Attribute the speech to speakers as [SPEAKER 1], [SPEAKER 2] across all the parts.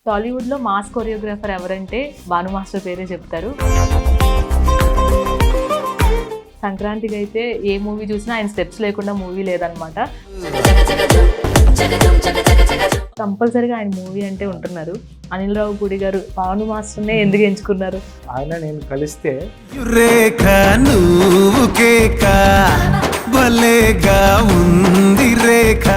[SPEAKER 1] టాలీవుడ్లో mass choreographer ఎవరంటే Bhanu master పేరే చెప్తారు. సంక్రాంతికి అయితే ఏ మూవీ చూసినా ఆయన స్టెప్స్ లేకుండా మూవీ లేదనమాట. కంపల్సరీగా ఆయన మూవీ అంటే ఉంటున్నారు. అనిల్ రావిపూడి గారు భాను మాస్టర్నే ఎందుకు ఎంచుకున్నారు?
[SPEAKER 2] ఆయన నేను కలిస్తే
[SPEAKER 3] రేఖ నువ్వు కేక భలేగా ఉంది రేఖ.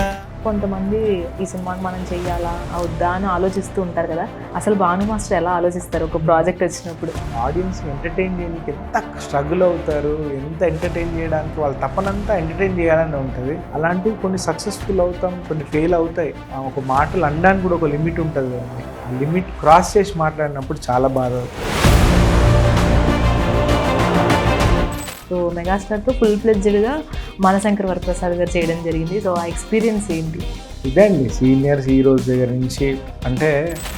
[SPEAKER 1] కొంతమంది ఈ సినిమాకి మనం చెయ్యాలా అవుద్దా అని ఆలోచిస్తూ ఉంటారు కదా, అసలు భాను మాస్టర్ ఎలా ఆలోచిస్తారు ఒక ప్రాజెక్ట్ వచ్చినప్పుడు?
[SPEAKER 2] ఆడియన్స్ ఎంటర్టైన్ చేయడానికి ఎంత స్ట్రగుల్ అవుతారు, ఎంత ఎంటర్టైన్ చేయడానికి వాళ్ళ తపనంతా ఎంటర్టైన్ చేయాలని ఉంటుంది. అలాంటివి కొన్ని సక్సెస్ఫుల్ అవుతాం, కొన్ని ఫెయిల్ అవుతాయి. ఒక మాటలు అనడానికి కూడా ఒక లిమిట్ ఉంటుంది కదండి. ఆ లిమిట్ క్రాస్ చేసి మాట్లాడినప్పుడు చాలా బాధ అవుతుంది.
[SPEAKER 1] సో మెగాస్టార్తో ఫుల్ ఫ్లెడ్జ్డ్గా మనశంకర్ వరప్రసాద్ గారు చేయడం జరిగింది. సో ఆ ఎక్స్పీరియన్స్ ఏంటి?
[SPEAKER 2] ఇదే అండి, సీనియర్స్ హీరోస్ దగ్గర నుంచి, అంటే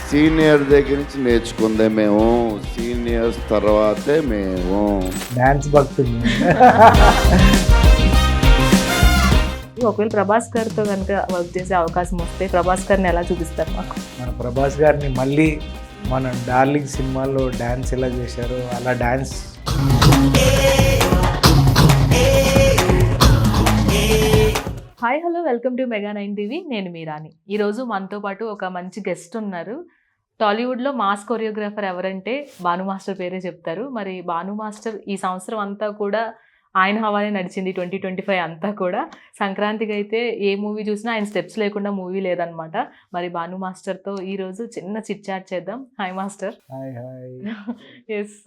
[SPEAKER 4] సీనియర్ దగ్గర నుంచి నేర్చుకుందే మేము, సీనియర్స్ తర్వాతే మేము.
[SPEAKER 2] డ్యాన్స్ భక్తులు.
[SPEAKER 1] ఒకవేళ ప్రభాస్ గారితో కనుక వర్క్ చేసే అవకాశం వస్తే ప్రభాస్ గారిని ఎలా చూపిస్తారు మాకు?
[SPEAKER 2] మన ప్రభాస్ గారిని మళ్ళీ మన డార్లింగ్ సినిమాలో డ్యాన్స్ ఎలా చేశారో అలా dance.
[SPEAKER 1] Hi hello, welcome to mega 9 TV. నేను మీరాని. ఈరోజు మనతో పాటు ఒక మంచి గెస్ట్ ఉన్నారు. టాలీవుడ్లో మాస్ కొరియోగ్రాఫర్ ఎవరంటే భాను మాస్టర్ పేరే చెప్తారు. మరి భాను మాస్టర్ ఈ సంవత్సరం అంతా కూడా ఆయన హవానే నడిచింది. 2025 అంతా కూడా సంక్రాంతికి అయితే ఏ మూవీ చూసినా ఆయన స్టెప్స్ లేకుండా మూవీ లేదనమాట. మరి భాను మాస్టర్తో ఈరోజు చిన్న చిట్ చాట్ చేద్దాం. Hi master.
[SPEAKER 2] Hi hi.
[SPEAKER 1] Yes,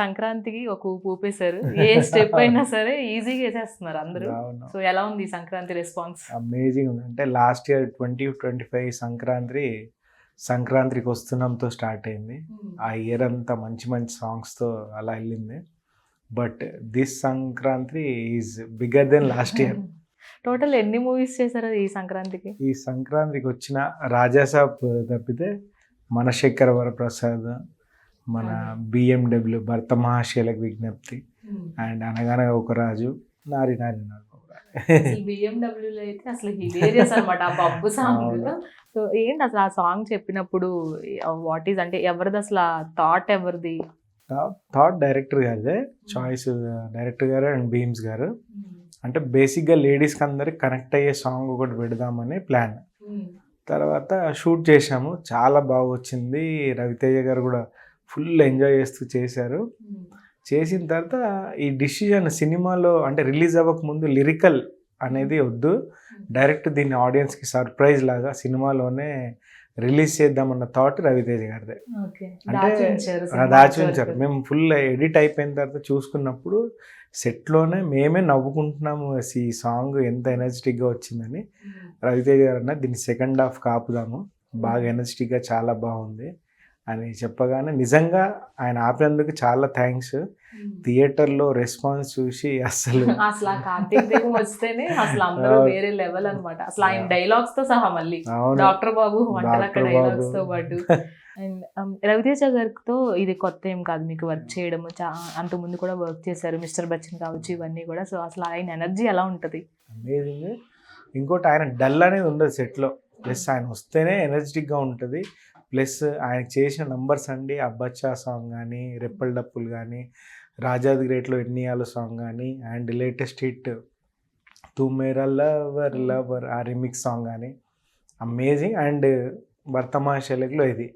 [SPEAKER 1] సంక్రాంతికి ఒక ఊపు ఊపేశారు. ఏ స్టెప్ అయినా సరే ఈజీగా వేసేస్తున్నారు అందరూ. సో ఎలా ఉంది ఈ సంక్రాంతి రెస్పాన్స్?
[SPEAKER 2] అమేజింగ్ ఉంది. అంటే లాస్ట్ ఇయర్ 2025 సంక్రాంతికి వస్తున్నాంతో స్టార్ట్ అయింది. ఆ ఇయర్ అంతా మంచి మంచి సాంగ్స్తో అలా వెళ్ళింది. But this Sankranti is bigger than last year.
[SPEAKER 1] Total ఎన్ని మూవీస్ చేశారు ఈ సంక్రాంతికి?
[SPEAKER 2] ఈ సంక్రాంతికి వచ్చిన రాజాసాబ్ తప్పితే మనశేఖర వరప్రసాద్, మన BMW భర్త మహాశైలకు విజ్ఞప్తి, అండ్ అనగనగా ఒక రాజు, నారి నారి
[SPEAKER 1] BMW అయితే అసలు హిలేరియస్ అనమాట ఆ పప్పు సాంగ్. సో ఏంటి అసలు ఆ సాంగ్ చెప్పినప్పుడు వాట్ ఈజ్, అంటే ఎవరిది అసలు ఆ థాట్? ఎవరిది
[SPEAKER 2] థాట్? డైరెక్టర్ గారిదే choice. Director garu and Bheems garu. అంటే బేసిక్గా లేడీస్కి అందరికి కనెక్ట్ అయ్యే సాంగ్ ఒకటి పెడదామని ప్లాన్. తర్వాత షూట్ చేశాము, చాలా బాగా వచ్చింది. రవితేజ గారు కూడా ఫుల్ ఎంజాయ్ చేస్తూ చేశారు. చేసిన తర్వాత ఈ డిసిజన్ సినిమాలో అంటే రిలీజ్ అవ్వక ముందు లిరికల్ అనేది వద్దు, డైరెక్ట్ దీన్ని ఆడియన్స్కి సర్ప్రైజ్ లాగా సినిమాలోనే రిలీజ్ చేద్దామన్న థాట్ రవితేజ గారిదే. అంటే దాచి ఉంచారు. మేము ఫుల్ ఎడిట్ అయిపోయిన తర్వాత చూసుకున్నప్పుడు సెట్లోనే మేమే నవ్వుకుంటున్నాము, ఈ సాంగ్ ఎంత ఎనర్జెటిక్గా వచ్చిందని. రవితేజ గారు అన్న దీన్ని సెకండ్ హాఫ్ కాపుదాము, బాగా ఎనర్జెటిక్గా చాలా బాగుంది అని చెప్పగానే నిజంగా ఆయన ఆపినందుకు చాలా థ్యాంక్స్. థియేటర్లో రెస్పాన్స్ చూసి అసలు
[SPEAKER 1] ఆ కార్తీక్ దీపం వస్తేనే అసలు అందరూ వేరే లెవెల్ అనమాట. అసలు ఆయన డైలాగ్స్ తో సహా మళ్ళీ డాక్టర్ బాబు వంటలక్క డైలాగ్స్ తో పాటు. అండ్ రవితేజ గారితో ఇది కొత్త ఏం కాదు మీకు వర్క్ చేయడం, అంత ముందు కూడా వర్క్ చేశారు, మిస్టర్ బచ్చన్ కావచ్చు, ఇవన్నీ కూడా. సో అసలు ఆయన ఎనర్జీ ఎలా ఉంటుంది?
[SPEAKER 2] అమేజింగ్. ఇంకోటి ఆయన డల్ అనేది ఉండదు సెట్లో, ప్లస్ ఆయన వస్తేనే ఎనర్జెటిక్గా ఉంటుంది. ప్లస్ ఆయన చేసిన నంబర్స్ అండి, అబ్బచ్చా సాంగ్ కానీ, రెప్పల్ డప్పులు కానీ, రాజాది గ్రేట్లో ఎన్నియాలు సాంగ్ కానీ, అండ్ లేటెస్ట్ హిట్ తూ మేరా లవర్ లవర్ ఆ రిమిక్స్ సాంగ్ కానీ అమేజింగ్. అండ్ భర్తమాశైలకులో ఇది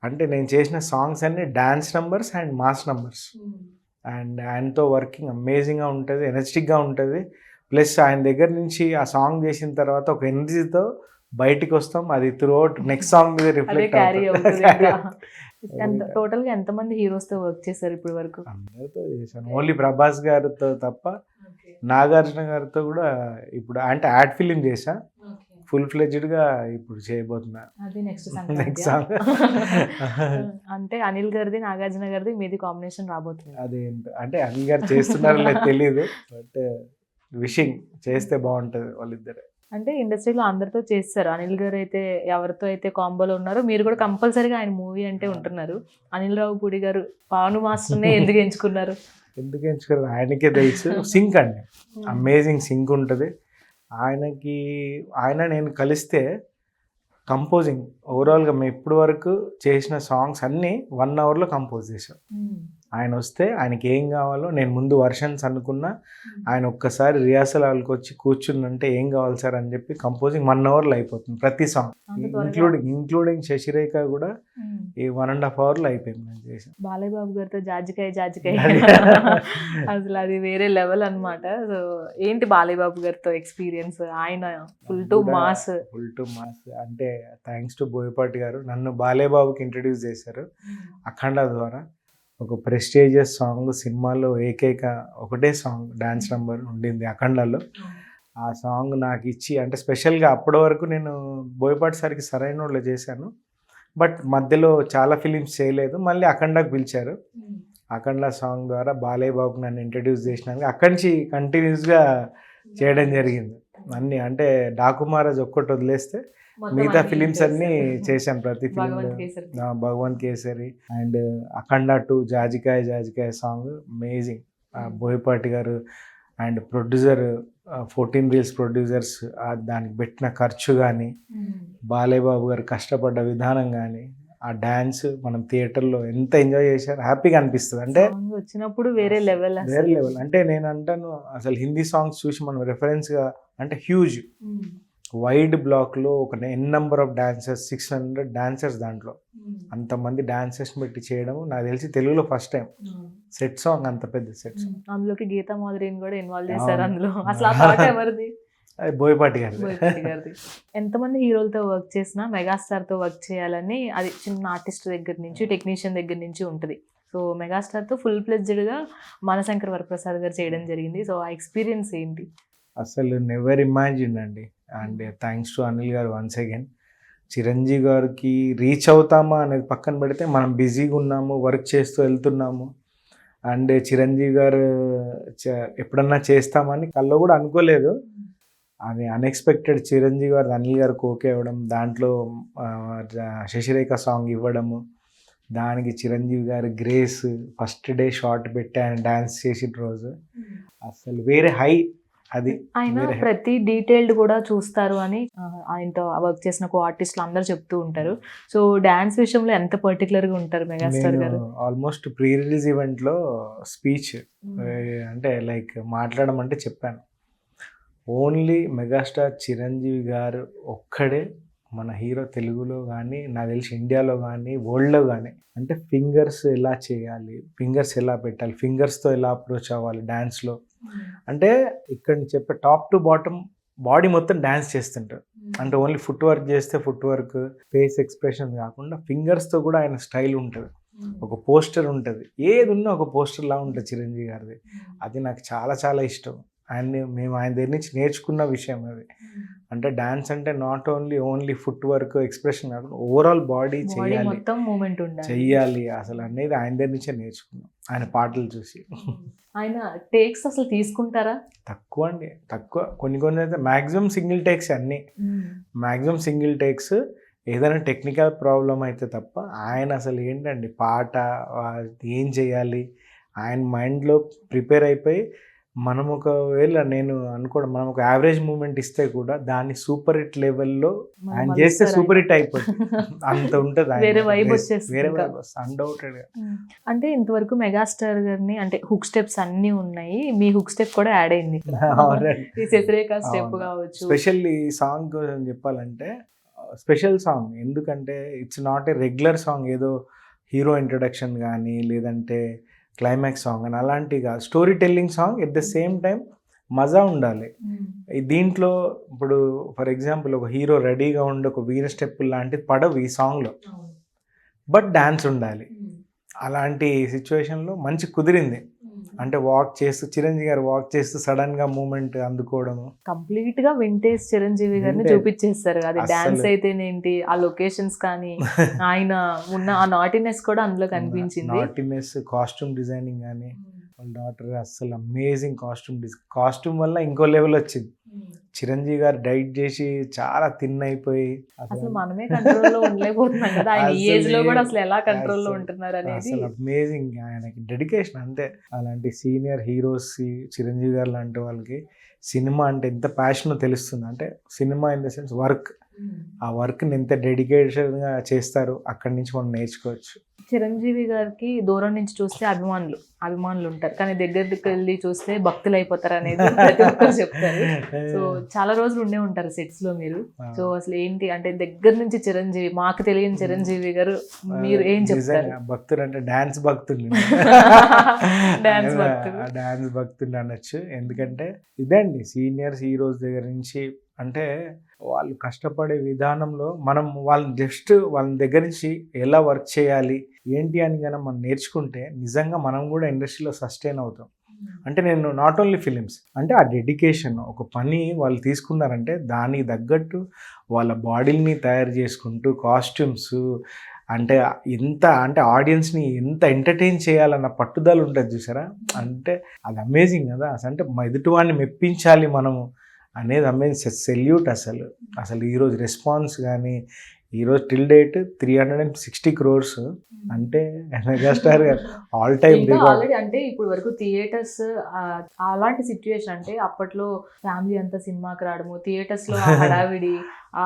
[SPEAKER 2] అంటే నేను చేసిన సాంగ్స్ అన్ని dance numbers and mass numbers. And ఆయనతో వర్కింగ్ అమేజింగ్గా ఉంటుంది, ఎనర్జెటిక్గా ఉంటుంది. ప్లస్ ఆయన దగ్గర నుంచి ఆ సాంగ్ చేసిన తర్వాత ఒక ఎనర్జీతో బయటికి వస్తాం, అది త్రూఅవుట్ నెక్స్ట్ సాంగ్ మీద రిఫ్లెక్ట్
[SPEAKER 1] అవుతుంది. టోటల్ గా ఎంతమంది హీరోస్ తో వర్క్ చేశారు ఇప్పటి వరకు?
[SPEAKER 2] అందరితో చేశాను, ఓన్లీ ప్రభాస్ గారితో తప్ప. నాగార్జున గారితో కూడా ఇప్పుడు అంటే యాడ్ ఫిలిం చేశా, ఫుల్ ఫ్లెడ్జ్డ్గా ఇప్పుడు చేయబోతున్నా.
[SPEAKER 1] అది నెక్స్ట్
[SPEAKER 2] సాంగ్.
[SPEAKER 1] అంటే అనిల్ గారిది నాగార్జున గారిది మీది కాంబినేషన్ రాబోతుంది.
[SPEAKER 2] అదేంటో అంటే అనిల్ గారు చేస్తున్నారో లేదు తెలియదు, బట్ విషింగ్ చేస్తే బాగుంటుంది వాళ్ళిద్దరే.
[SPEAKER 1] అంటే ఇండస్ట్రీలో అందరితో చేస్తారు. అనిల్ గారు అయితే ఎవరితో అయితే కాంబోలో ఉన్నారో మీరు కూడా కంపల్సరీగా ఆయన మూవీ అంటే ఉంటున్నారు. అనిల్ రావిపూడి గారు భాను మాస్టర్నే ఎందుకు ఎంచుకున్నారు?
[SPEAKER 2] ఎందుకు ఎంచుకున్నారు ఆయనకే తెలుసు. సింక్ అండి, అమేజింగ్ సింక్ ఉంటుంది ఆయనకి. ఆయన నేను కలిస్తే కంపోజింగ్ ఓవరాల్గా మేము ఇప్పటి వరకు చేసిన సాంగ్స్ అన్నీ 1 అవర్లో కంపోజ్ చేశాం. ఆయన వస్తే ఆయనకి ఏం కావాలో, నేను ముందు వర్షన్స్ అనుకున్నా, ఆయన ఒక్కసారి రిహార్సల్ హాల్కి వచ్చి కూర్చుందంటే ఏం కావాలి సార్ అని చెప్పి కంపోజింగ్ 1 అవర్లో అయిపోతుంది ప్రతి సాంగ్, ఇంక్లూడింగ్ శశిరేఖ కూడా ఈ 1.5 అవర్లో అయిపోయింది నేను చేసాను.
[SPEAKER 1] బాలయ్య బాబు గారితో జాజికాయ అసలు అది వేరే లెవెల్ అన్నమాట. సో ఏంటి బాలయ్య బాబు గారితో ఎక్స్పీరియన్స్? ఆయన ఫుల్ టు మాస్
[SPEAKER 2] అంటే థ్యాంక్స్ టు బోయపాటి గారు నన్ను బాలయ్య బాబుకి ఇంట్రడ్యూస్ చేశారు. అఖండ ద్వారా ఒక ప్రెస్టీజియస్ సాంగ్ సినిమాలో ఏకైక ఒకటే సాంగ్ డాన్స్ నెంబర్ ఉండింది అఖండలో. ఆ సాంగ్ నాకు ఇచ్చి, అంటే స్పెషల్గా అప్పటి వరకు నేను బోయపాటి సార్కి సరైన వాళ్ళు చేశాను, బట్ మధ్యలో చాలా ఫిలిమ్స్ చేయలేదు. మళ్ళీ అఖండకు పిలిచారు. అఖండ సాంగ్ ద్వారా బాలయ్య బాబుకి నన్ను ఇంట్రడ్యూస్ చేసినాక అక్కడి నుంచి కంటిన్యూస్గా చేయడం జరిగింది అన్నీ. అంటే డాకుమారాజ్ ఒక్కటి వదిలేస్తే మిగతా ఫిలిమ్స్ అన్నీ చేశాను. ప్రతి ఫిలిం భగవంత్ కేసరి అండ్ అఖండ 2 జాజికాయ సాంగ్ అమేజింగ్. బోయపాటి గారు అండ్ ప్రొడ్యూసర్ 14 రీల్స్ ప్రొడ్యూసర్స్ దానికి పెట్టిన ఖర్చు కానీ, బాలయ్య బాబు గారు కష్టపడ్డ విధానం కానీ, ఆ డ్యాన్స్ మనం థియేటర్లో ఎంత ఎంజాయ్ చేశారు, హ్యాపీగా అనిపిస్తుంది. అంటే
[SPEAKER 1] వచ్చినప్పుడు వేరే లెవెల్
[SPEAKER 2] అంటే నేను అంటాను అసలు హిందీ సాంగ్స్ చూసి మనం రెఫరెన్స్గా అంటే హ్యూజ్ వైడ్ బ్లాక్లో ఒక నెంబర్ ఆఫ్ డాన్సర్స్ 600 డాన్సర్స్, దాంట్లో అంతమంది డాన్సర్స్ పెట్టి చేయడం నాకు తెలిసి తెలుగులో ఫస్ట్ టైం సెట్ సాంగ్, అంత పెద్ద సెట్ సాంగ్.
[SPEAKER 1] అందులోకి గీతా మాధురిని కూడా ఇన్వాల్వ్ చేశారు అందులో. అసలు ఆ పాట ఎవరిది?
[SPEAKER 2] బోయపాటి గారిది.
[SPEAKER 1] ఎంతమంది హీరోలతో వర్క్ చేసినా మెగాస్టార్తో వర్క్ చేయాలని అది చిన్న ఆర్టిస్ట్ దగ్గర నుంచి టెక్నీషియన్ దగ్గర నుంచి ఉంటుంది. సో మెగాస్టార్తో ఫుల్ ఫ్లెడ్జ్డ్గా మనశంకర్ వరప్రసాద్ గారు చేయడం జరిగింది. సో ఆ ఎక్స్పీరియన్స్ ఏంటి?
[SPEAKER 2] అసలు నెవర్ ఇమాజిన్ అండి. అండ్ థ్యాంక్స్ టు అనిల్ గారు వన్స్ అగైన్. చిరంజీవి గారికి రీచ్ అవుతామా అనేది పక్కన పెడితే మనం బిజీగా ఉన్నాము, వర్క్ చేస్తూ వెళ్తున్నాము. అండ్ చిరంజీవి గారు ఎప్పుడన్నా చేస్తామని కల్లో కూడా అనుకోలేదు. అది అన్ఎక్స్పెక్టెడ్. చిరంజీవి గారు అనిల్ గారికి ఓకే అవ్వడం, దాంట్లో శశిరేఖ సాంగ్ ఇవ్వడము, దానికి చిరంజీవి గారు గ్రేస్ ఫస్ట్ డే షార్ట్ పెట్టి ఆయన డాన్స్ చేసిన రోజు అసలు వేరే హై. అది
[SPEAKER 1] ఆయన ప్రతి డీటెయిల్డ్ కూడా చూస్తారు అని ఆయనతో వర్క్ చేసిన ఆర్టిస్టులు అందరూ చెప్తూ ఉంటారు. సో డాన్స్ విషయంలో ఎంత పర్టికులర్గా ఉంటారు మెగాస్టార్ గారు?
[SPEAKER 2] ఆల్మోస్ట్ ప్రీ రిలీజ్ ఈవెంట్లో స్పీచ్ అంటే లైక్ మాట్లాడమంటే చెప్పాను, ఓన్లీ మెగాస్టార్ చిరంజీవి గారు ఒక్కడే మన హీరో తెలుగులో కానీ, నాకు తెలిసి ఇండియాలో కానీ, వరల్డ్లో కానీ, అంటే ఫింగర్స్ ఎలా చేయాలి, ఫింగర్స్ ఎలా పెట్టాలి, ఫింగర్స్తో ఎలా అప్రోచ్ అవ్వాలి డ్యాన్స్లో, అంటే ఇక్కడ చెప్పే టాప్ టు బాటమ్ బాడీ మొత్తం డ్యాన్స్ చేస్తుంటారు. అంటే ఓన్లీ ఫుట్ వర్క్ చేస్తే ఫుట్ వర్క్, ఫేస్ ఎక్స్ప్రెషన్ కాకుండా ఫింగర్స్తో కూడా ఆయన స్టైల్ ఉంటుంది, ఒక పోస్టర్ ఉంటుంది, ఏది ఉన్నా ఒక పోస్టర్ లా ఉంటుంది చిరంజీవి గారిది. అది నాకు చాలా చాలా ఇష్టం. మేము ఆయన దగ్గర నుంచి నేర్చుకున్న విషయం అది. అంటే డాన్స్ అంటే not only foot work expression కాకుండా ఓవరాల్ బాడీ చెయ్యాలి అసలు అనేది ఆయన దగ్గర నుంచే నేర్చుకున్నాం, ఆయన పాటలు చూసి.
[SPEAKER 1] ఆయన టేక్స్ అసలు తీసుకుంటారా?
[SPEAKER 2] తక్కువ అండి, తక్కువ. కొన్ని అయితే మ్యాక్సిమం సింగిల్ టేక్స్, అన్నీ మ్యాక్సిమం సింగిల్ టేక్స్. ఏదైనా టెక్నికల్ ప్రాబ్లం అయితే తప్ప ఆయన అసలు ఏంటండి పాట ఏం చేయాలి ఆయన మైండ్లో ప్రిపేర్ అయిపోయి, మనం ఒకవేళ నేను అనుకోవడం మనం ఒక యావరేజ్ మూమెంట్ ఇస్తే కూడా దాన్ని సూపర్ హిట్ లెవెల్లో ఆయన చేస్తే సూపర్ హిట్ అయిపోతుంది. అంత ఉంటుంది,
[SPEAKER 1] వేరే వైబ్
[SPEAKER 2] అన్డౌటెడ్.
[SPEAKER 1] అంటే ఇంతవరకు మెగాస్టార్ గారిని అంటే హుక్ స్టెప్స్ అన్ని ఉన్నాయి, మీ హుక్ స్టెప్ కూడా యాడ్ అయింది. స్టెప్ కావచ్చు.
[SPEAKER 2] స్పెషల్ ఈ సాంగ్ చెప్పాలంటే స్పెషల్ సాంగ్, ఎందుకంటే it's not a regular song, ఏదో హీరో ఇంట్రడక్షన్ కానీ లేదంటే క్లైమాక్స్ సాంగ్ అని అలాంటివి కాదు. Story telling song at the same time మజా ఉండాలి. దీంట్లో ఇప్పుడు ఫర్ ఎగ్జాంపుల్ ఒక హీరో రెడీగా ఉండి ఒక వీర స్టెప్ లాంటిది పడవు ఈ సాంగ్లో, బట్ డాన్స్ ఉండాలి. అలాంటి సిచ్యువేషన్లో మంచి కుదిరింది. అంటే వాక్ చేస్తూ చిరంజీవి గారు వాక్ చేస్తూ సడన్ గా మూమెంట్ అందుకోవడం,
[SPEAKER 1] కంప్లీట్ గా వింటేజ్ చిరంజీవి గారిని చూపించేస్తారు. అది డాన్స్ అయితేనేంటి, ఆ లొకేషన్స్ కానీ ఆయన ఉన్న ఆ నాటినెస్ కూడా అందులో కనిపించింది.
[SPEAKER 2] నాటినెస్, కాస్ట్యూమ్ డిజైనింగ్ కానీ వాళ్ళ డాటర్ అస్సలు అమేజింగ్ కాస్ట్యూమ్ వల్ల ఇంకో లెవెల్ వచ్చింది. చిరంజీవి గారు డైట్ చేసి చాలా థిన్ అయిపోయి
[SPEAKER 1] అసలు మనమే కంట్రోల్లో ఉండలేకపోతున్నాం కదా, ఆయన ఈ ఏజ్ లో కూడా అసలు ఎలా కంట్రోల్లో ఉంటున్నారు అనేది
[SPEAKER 2] అమేజింగ్. ఆయనకి డెడికేషన్ అంతే. అలాంటి సీనియర్ హీరోస్ చిరంజీవి గారు లాంటి వాళ్ళకి సినిమా అంటే ఎంత ప్యాషన్ తెలుస్తుంది. అంటే cinema in the sense work, ఆ వర్క్ని ఎంత డెడికేషన్గా చేస్తారు అక్కడి నుంచి మనం నేర్చుకోవచ్చు.
[SPEAKER 1] చిరంజీవి గారికి దూరం నుంచి చూస్తే అభిమానులు ఉంటారు, కానీ దగ్గరికి వెళ్ళి చూస్తే భక్తులు అయిపోతారు అనేది ప్రతి ఒక్కరు చెప్తారు. సో చాలా రోజులు ఉండే ఉంటారు సెట్స్ లో మీరు. సో అసలు ఏంటి అంటే దగ్గర నుంచి చిరంజీవి, మాకు తెలియని చిరంజీవి గారు మీరు ఏం చెప్తారు?
[SPEAKER 2] భక్తుడు అంటే డాన్స్ భక్తుడు,
[SPEAKER 1] డాన్స్ భక్తుడు.
[SPEAKER 2] డాన్స్ భక్తుడు అనొచ్చు. ఎందుకంటే ఇదండి సీనియర్స్ హీరోస్ దగ్గర నుంచి, అంటే వాళ్ళు కష్టపడే విధానంలో మనం వాళ్ళ దగ్గర నుంచి ఎలా వర్క్ చేయాలి ఏంటి అని కనుక మనం నేర్చుకుంటే నిజంగా మనం కూడా ఇండస్ట్రీలో సస్టైన్ అవుతాం. అంటే నేను నాట్ ఓన్లీ ఫిలిమ్స్, అంటే ఆ డెడికేషన్, ఒక పని వాళ్ళు తీసుకున్నారంటే దానికి తగ్గట్టు వాళ్ళ బాడీని తయారు చేసుకుంటూ కాస్ట్యూమ్స్, అంటే అంటే ఆడియన్స్ని ఎంత ఎంటర్టైన్ చేయాలన్న పట్టుదల ఉంటుంది చూసారా, అంటే అది అమేజింగ్ కదా. అంటే ఎదుటి వాడిని మెప్పించాలి మనము అనేది అమేజింగ్, సెల్యూట్. అసలు ఈరోజు రెస్పాన్స్ కానీ ఈరోజు టిల్ డేట్ 360 crores అంటే megastar all time record.
[SPEAKER 1] Already అంటే ఇప్పుడు వరకు థియేటర్స్ అలాంటి సిచ్యువేషన్, అంటే అప్పట్లో ఫ్యామిలీ అంతా సినిమాకి రావడము, థియేటర్స్ లో హడావిడి, ఆ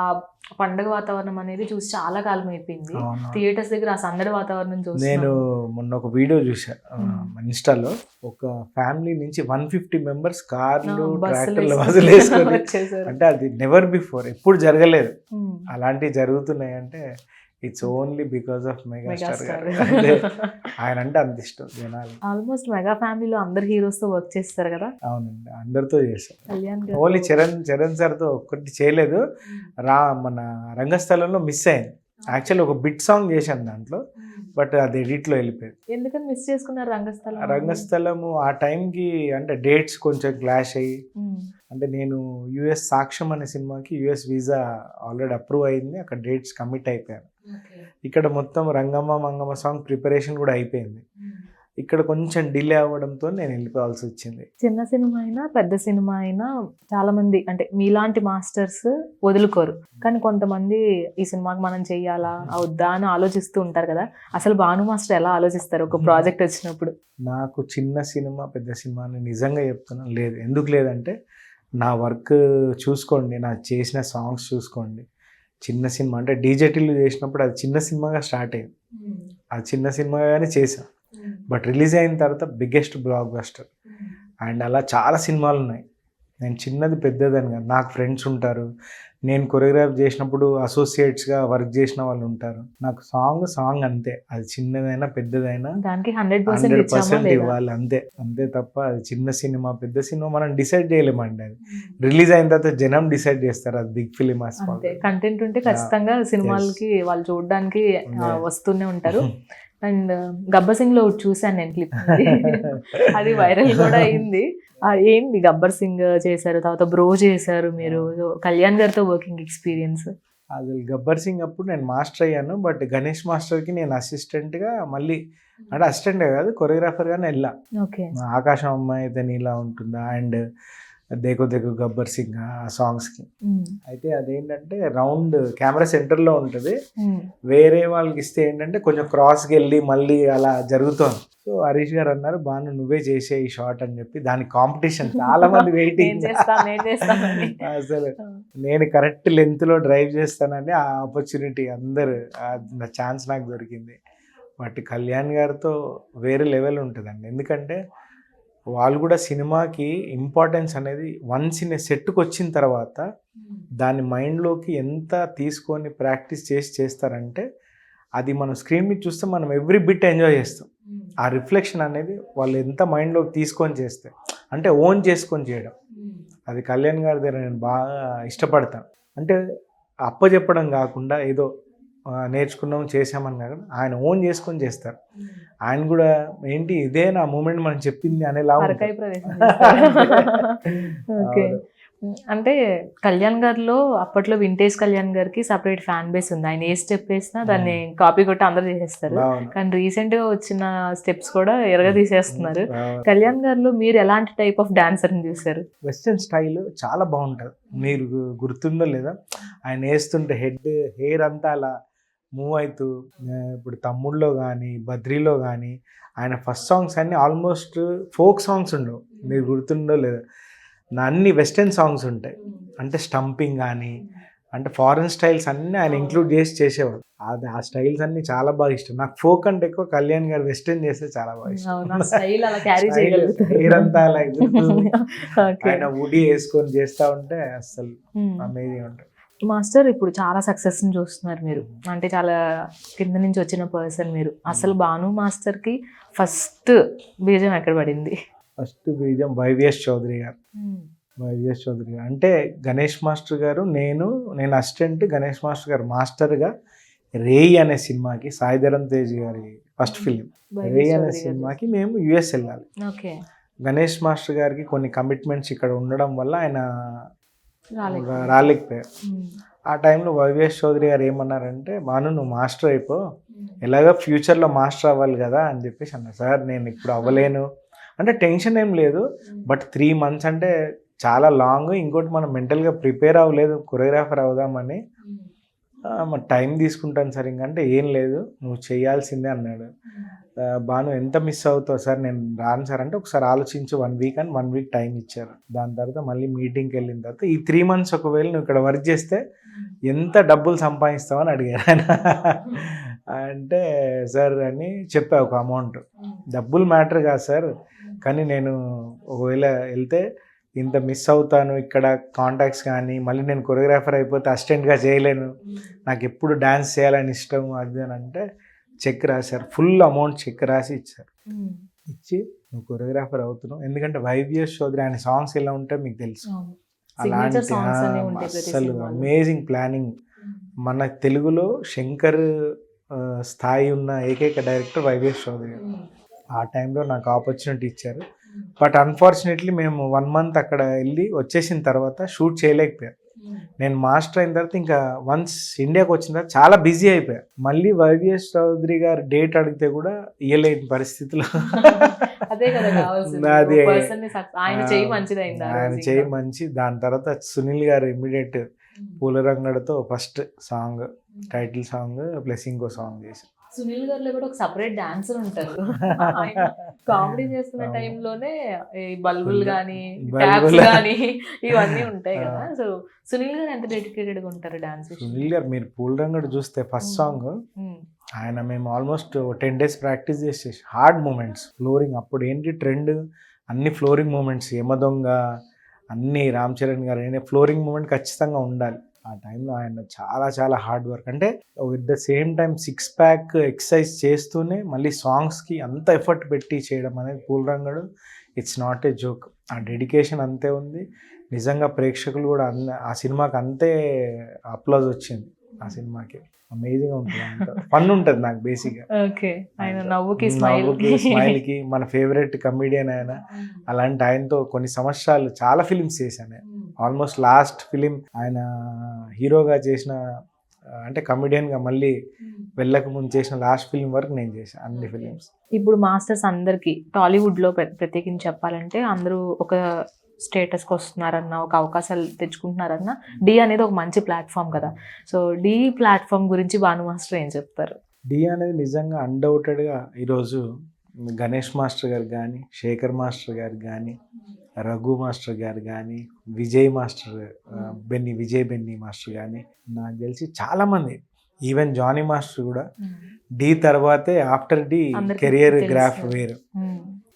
[SPEAKER 1] పండగ వాతావరణం అనేది చూసి చాలా కాలం అయిపోయింది. థియేటర్స్ దగ్గర ఆ సందడి వాతావరణం చూసి
[SPEAKER 2] నేను మొన్న ఒక వీడియో చూసాను ఇన్స్టాలో, ఒక ఫ్యామిలీ నుంచి 150 members కార్లు ట్రాక్టర్లు వదిలేసుకొని, అంటే అది నెవర్ బిఫోర్, ఎప్పుడు జరగలేదు. అలాంటివి జరుగుతున్నాయి అంటే it's only because of megastar గారు. ఆయన అంటే అంత ఇష్టం జనాలు.
[SPEAKER 1] ఆల్మోస్ట్ మెగా ఫ్యామిలీలో అందరు హీరోస్ తో వర్క్ చేస్తారు కదా.
[SPEAKER 2] అవునండి, అందరితో చేశారు.
[SPEAKER 1] కళ్యాణ్ గారు
[SPEAKER 2] ఓన్లీ చరణ్ సార్తో ఒక్కటి చేయలేదు. మన రంగస్థలంలో మిస్ అయింది. యాక్చువల్లీ ఒక బిట్ సాంగ్ చేశాను దాంట్లో, బట్ అది ఎడిట్లో వెళ్ళిపోయింది.
[SPEAKER 1] ఎందుకని మిస్ చేసుకున్నారు
[SPEAKER 2] రంగస్థలము? ఆ టైంకి అంటే డేట్స్ కొంచెం క్లాష్ అయ్యి, అంటే నేను యుఎస్ సాక్ష్యం అనే సినిమాకి యుఎస్ వీసా ఆల్రెడీ అప్రూవ్ అయింది, అక్కడ డేట్స్ కమిట్ అయిపోయాను. ఇక్కడ మొత్తం రంగమ్మ మంగమ్మ సాంగ్ ప్రిపరేషన్ కూడా అయిపోయింది. ఇక్కడ కొంచెం డిలే అవ్వడంతో నేను వెళ్ళిపోవాల్సి వచ్చింది.
[SPEAKER 1] చిన్న సినిమా అయినా పెద్ద సినిమా అయినా చాలా మంది అంటే మీలాంటి మాస్టర్స్ వదులుకోరు, కానీ కొంతమంది ఈ సినిమాకి మనం చెయ్యాలా వద్దా అని ఆలోచిస్తూ ఉంటారు కదా. అసలు భాను మాస్టర్ ఎలా ఆలోచిస్తారు ఒక ప్రాజెక్ట్ వచ్చినప్పుడు?
[SPEAKER 2] నాకు చిన్న సినిమా పెద్ద సినిమా అని నిజంగా చెప్తున్నాను లేదు. ఎందుకు లేదంటే నా వర్క్ చూసుకోండి, నా చేసిన సాంగ్స్ చూసుకోండి. చిన్న సినిమా అంటే డీజేటీలు చేసినప్పుడు అది చిన్న సినిమాగా స్టార్ట్ అయింది, అది చిన్న సినిమాగానే చేసాం. బట్ రిలీజ్ అయిన తర్వాత బిగ్గెస్ట్ బ్లాక్ బస్టర్. అండ్ అలా చాలా సినిమాలు ఉన్నాయి. నేను చిన్నది పెద్దదని కాదు, నాకు ఫ్రెండ్స్ ఉంటారు, నేను కొరియోగ్రాఫ్ చేసినప్పుడు అసోసియేట్స్గా వర్క్ చేసిన వాళ్ళు ఉంటారు. నాకు సాంగ్ అంతే, అది చిన్నదైనా పెద్దదైనా
[SPEAKER 1] దానికి
[SPEAKER 2] 100% ఇవ్వాలి, అంతే తప్ప అది చిన్న సినిమా పెద్ద సినిమా మనం డిసైడ్ చేయలేమండి. అది రిలీజ్ అయిన తర్వాత జనం డిసైడ్ చేస్తారు అది బిగ్ ఫిలిం.
[SPEAKER 1] కంటెంట్ ఉంటే ఖచ్చితంగా సినిమాలకి వాళ్ళు చూడడానికి వస్తూనే ఉంటారు. అండ్ గబ్బర్ సింగ్ లో చూసాను నేను క్లిప్, అది వైరల్ కూడా అయింది. ఏంటి గబ్బర్ సింగ్ చేశారు, తర్వాత బ్రో చేశారు మీరు, కళ్యాణ్ గారితో వర్కింగ్ ఎక్స్పీరియన్స్?
[SPEAKER 2] అది గబ్బర్ సింగ్ అప్పుడు నేను మాస్టర్ అయ్యాను, బట్ గణేష్ మాస్టర్కి నేను అసిస్టెంట్గా, మళ్ళీ అంటే అసిస్టెంటే కాదు కొరియోగ్రాఫర్గానే వెళ్ళా. ఆకాశం అమ్మాయి అయితే నీలా ఉంటుందా అండ్ దేకో దేకో గబ్బర్ సింగ్ ఆ సాంగ్స్కి. అయితే అదేంటంటే రౌండ్ కెమెరా సెంటర్లో ఉంటుంది, వేరే వాళ్ళకి ఇస్తే ఏంటంటే కొంచెం క్రాస్కి వెళ్ళి మళ్ళీ అలా జరుగుతుంది. సో హరీష్ గారు అన్నారు బాను నువ్వే చేసే ఈ షాట్ అని చెప్పి, దాని కాంపిటీషన్ చాలా మంది వెయిటింగ్. అసలు నేను కరెక్ట్ లెంత్లో డ్రైవ్ చేస్తానని ఆ ఆపర్చునిటీ అందరు నా ఛాన్స్ నాకు దొరికింది. బట్ కళ్యాణ్ గారితో వేరే లెవెల్ ఉంటుందండి, ఎందుకంటే వాళ్ళు కూడా సినిమాకి ఇంపార్టెన్స్ అనేది వన్స్ ఇన్ సెట్కి వచ్చిన తర్వాత దాని మైండ్లోకి ఎంత తీసుకొని ప్రాక్టీస్ చేస్తారంటే అది మనం స్క్రీన్ మీద చూస్తే మనం ఎవ్రీ బిట్ ఎంజాయ్ చేస్తాం. ఆ రిఫ్లెక్షన్ అనేది వాళ్ళు ఎంత మైండ్లోకి తీసుకొని చేస్తే, అంటే ఓన్ చేసుకొని చేయడం, అది కళ్యాణ్ గారి దగ్గర నేను బాగా ఇష్టపడతాను. అంటే అప్పచెప్పడం కాకుండా ఏదో నేర్చుకున్నాం చేసామని కాకుండా ఆయన ఓన్ చేసుకొని చేస్తారు. ఆయన కూడా ఏంటి ఇదే నా మూమెంట్ మనం చెప్పింది అనేలా.
[SPEAKER 1] అంటే కళ్యాణ్ గారిలో అప్పట్లో వింటేజ్ కళ్యాణ్ గారికి సపరేట్ ఫ్యాన్ బేస్ ఉంది. ఆయన ఏ స్టెప్ వేసినా దాన్ని కాపీ కొట్టి అందరూ చేసేస్తారు, కానీ రీసెంట్ గా వచ్చిన స్టెప్స్ కూడా ఎరగా తీసేస్తున్నారు. కళ్యాణ్ గారిలో మీరు ఎలాంటి టైప్ ఆఫ్ డాన్సర్ ని చూసారు?
[SPEAKER 2] వెస్టర్న్ స్టైల్ చాలా బాగుంటుంది, మీరు గుర్తుందో లేదా ఆయన వేస్తుంటే హెయిర్ అంతా అలా మూవ్ అవుతూ. ఇప్పుడు తమ్ముళ్ళలో కానీ బద్రీలో కానీ ఆయన ఫస్ట్ సాంగ్స్ అన్నీ ఆల్మోస్ట్ ఫోక్ సాంగ్స్ ఉండవు, మీరు గుర్తుందో లేదా, అన్ని వెస్టర్న్ సాంగ్స్ ఉంటాయి. అంటే స్టంపింగ్ కానీ అంటే ఫారెన్ స్టైల్స్ అన్నీ ఆయన ఇంక్లూడ్ చేసి చేసేవాడు. అది ఆ స్టైల్స్ అన్ని చాలా బాగా ఇష్టం నాకు. ఫోక్ అంటే ఎక్కువ కళ్యాణ్ గారు వెస్టర్న్ చేస్తే చాలా బాగా ఇష్టం.
[SPEAKER 1] స్టైల్ అలా క్యారీ చేయగలుగుతారు.
[SPEAKER 2] మీరంతా అలా ఎగురుతూ
[SPEAKER 1] Okay.
[SPEAKER 2] ఆయన వుడీ వేసుకొని చేస్తా ఉంటే అసలు అమేజింగ్ ఉంటుంది.
[SPEAKER 1] మాస్టర్ ఇప్పుడు చాలా సక్సెస్ ని చూస్తున్నారు మీరు, అంటే చాలా కింద నుంచి వచ్చిన పర్సన్ మీరు. అసలు భాను మాస్టర్ కి ఫస్ట్ బీజం ఎక్కడ పడింది?
[SPEAKER 2] ఫస్ట్ బీజం వైవిఎస్ చౌదరి గారు. వైవిఎస్ చౌదరి గారు అంటే గణేష్ మాస్టర్ గారు, నేను అసిస్టెంట్, గణేష్ మాస్టర్ గారు మాస్టర్గా రేయి అనే సినిమాకి, సాయిధరం తేజ్ గారి ఫస్ట్ ఫిలిం రేయి అనే సినిమాకి మేము యుఎస్ వెళ్ళాలి.
[SPEAKER 1] ఓకే.
[SPEAKER 2] గణేష్ మాస్టర్ గారికి కొన్ని కమిట్మెంట్స్ ఇక్కడ ఉండడం వల్ల ఆయన రాలేకపోయారు. ఆ టైంలో వైవిఎస్ చౌదరి గారు ఏమన్నారంటే, భాను నువ్వు మాస్టర్ అయిపో, ఎలాగో ఫ్యూచర్లో మాస్టర్ అవ్వాలి కదా అని చెప్పేసి అన్నారు. సార్ నేను ఇప్పుడు అవ్వలేను అంటే టెన్షన్ ఏం లేదు, బట్ 3 months అంటే చాలా లాంగ్, ఇంకోటి మనం మెంటల్గా ప్రిపేర్ అవ్వలేదు కొరియోగ్రాఫర్ అవుదామని, మరి టైం తీసుకుంటాను సార్ ఇంకంటే ఏం లేదు నువ్వు చేయాల్సిందే అన్నాడు. భాను ఎంత మిస్ అవుతావు సార్, నేను రాను సార్ అంటే ఒకసారి ఆలోచించు 1 week అని 1 week టైం ఇచ్చారు. దాని తర్వాత మళ్ళీ మీటింగ్కి వెళ్ళిన తర్వాత ఈ 3 months ఒకవేళ నువ్వు ఇక్కడ వర్క్ చేస్తే ఎంత డబ్బులు సంపాదిస్తావని అడిగారు ఆయన. అంటే సార్ అని చెప్పా ఒక అమౌంట్. డబ్బులు మ్యాటర్ కాదు సార్, కానీ నేను ఒకవేళ వెళ్తే ఇంత మిస్ అవుతాను, ఇక్కడ కాంటాక్ట్స్ కానీ మళ్ళీ నేను కొరియోగ్రాఫర్ అయిపోతే అసిస్టెంట్గా చేయలేను, నాకు ఎప్పుడు డ్యాన్స్ చేయాలని ఇష్టం అది అని అంటే చెక్ రాశారు. ఫుల్ అమౌంట్ చెక్ రాసి ఇచ్చారు. ఇచ్చి నువ్వు కొరియోగ్రాఫర్ అవుతున్నావు, ఎందుకంటే వైవిఎస్ చౌదరి ఆయన సాంగ్స్ ఎలా ఉంటాయో మీకు తెలుసు, అలాంటి అసలు అమేజింగ్ ప్లానింగ్. మన తెలుగులో శంకర్ స్థాయి ఉన్న ఏకైక డైరెక్టర్ వైవిఎస్ చౌదరి గారు. ఆ టైంలో నాకు ఆపర్చునిటీ ఇచ్చారు. బట్ అన్ఫార్చునేట్లీ మేము 1 month అక్కడ వెళ్ళి వచ్చేసిన తర్వాత షూట్ చేయలేకపోయాం. నేను మాస్టర్ అయిన తర్వాత ఇంకా వన్స్ ఇండియాకి వచ్చిన తర్వాత చాలా బిజీ అయిపోయా. మళ్ళీ వైవిఎస్ చౌదరి గారు డేట్ అడిగితే కూడా ఇవ్వలేని పరిస్థితిలో.
[SPEAKER 1] అదే కదా కావాల్సింది.
[SPEAKER 2] అది
[SPEAKER 1] ఆయన చెయ్యి మంచిది అయింది.
[SPEAKER 2] ఆయన చెయ్యి మంచి. దాని తర్వాత సునీల్ గారు ఇమ్మీడియట్ పూలరంగడితో first song, title song plus ఇంకో సాంగ్ చేశారు.
[SPEAKER 1] సునీల్ గారిలో కూడా ఒక సపరేట్ డాన్సర్ ఉంటారు. కామెడీ చేస్తున్న టైంలోనే ఈ బల్బులు కానీ ట్యాప్స్ కానీ ఇవన్నీ ఉంటాయి కదా. సో సునీల్ గారు ఎంత డెడికేటెడ్ గా ఉంటారు డాన్స్?
[SPEAKER 2] సునీల్ గారు మీరు పూలరంగడు చూస్తే ఫస్ట్ సాంగ్ ఆయన మేము ఆల్మోస్ట్ 10 days ప్రాక్టీస్ చేసేసి హార్డ్ మూమెంట్స్, ఫ్లోరింగ్. అప్పుడు ఏంటి ట్రెండ్, అన్ని ఫ్లోరింగ్ మూమెంట్స్, యమదొంగ అన్ని రామ్ చరణ్ గారు అయినా ఫ్లోరింగ్ మూమెంట్ ఖచ్చితంగా ఉండాలి. ఆ టైంలో ఆయన చాలా చాలా హార్డ్ వర్క్. అంటే with the same time 6 pack exercise చేస్తూనే మళ్ళీ సాంగ్స్కి అంత ఎఫర్ట్ పెట్టి చేయడం అనేది Poola Rangadu it's not a joke. ఆ డెడికేషన్ అంతే ఉంది. నిజంగా ప్రేక్షకులు కూడా ఆ సినిమాకి అంతే అప్లాజ్ వచ్చింది. ఆ సినిమాకి అమేజింగ్ ఉంటుంది, అంత ఫన్ ఉంటుంది నాకు బేసిక్గా.
[SPEAKER 1] ఆయన నవ్వుకి
[SPEAKER 2] స్మైల్కి మన ఫేవరెట్ కమెడియన్ ఆయన. అలాంటి ఆయనతో కొన్ని సంవత్సరాలు చాలా ఫిలిమ్స్ చేశాను. ఆల్మోస్ట్ లాస్ట్ ఫిలిం ఆయన హీరోగా చేసిన, అంటే కమెడియన్గా మళ్ళీ వెళ్ళక ముందు చేసిన లాస్ట్ ఫిలిం వరకు నేను చేశాను అన్ని ఫిలిమ్స్.
[SPEAKER 1] ఇప్పుడు మాస్టర్స్ అందరికి టాలీవుడ్లో ప్రత్యేకించి చెప్పాలంటే అందరూ ఒక స్టేటస్కి వస్తున్నారన్నా, ఒక అవకాశాలు తెచ్చుకుంటున్నారన్నా డి అనేది ఒక మంచి ప్లాట్ఫామ్ కదా. సో డి ప్లాట్ఫామ్ గురించి భాను మాస్టర్ ఏం చెప్తారు?
[SPEAKER 2] డి అనేది నిజంగా అన్డౌటెడ్గా ఈరోజు గణేష్ మాస్టర్ గారు కానీ, శేఖర్ మాస్టర్ గారు కానీ, రఘు మాస్టర్ గారు కానీ, Vijay master Vijay Benny master కానీ, నాకు తెలిసి చాలామంది, ఈవెన్ జానీ మాస్టర్ కూడా డి తర్వాతే ఆఫ్టర్ డి కెరియర్ గ్రాఫ్ వేరు.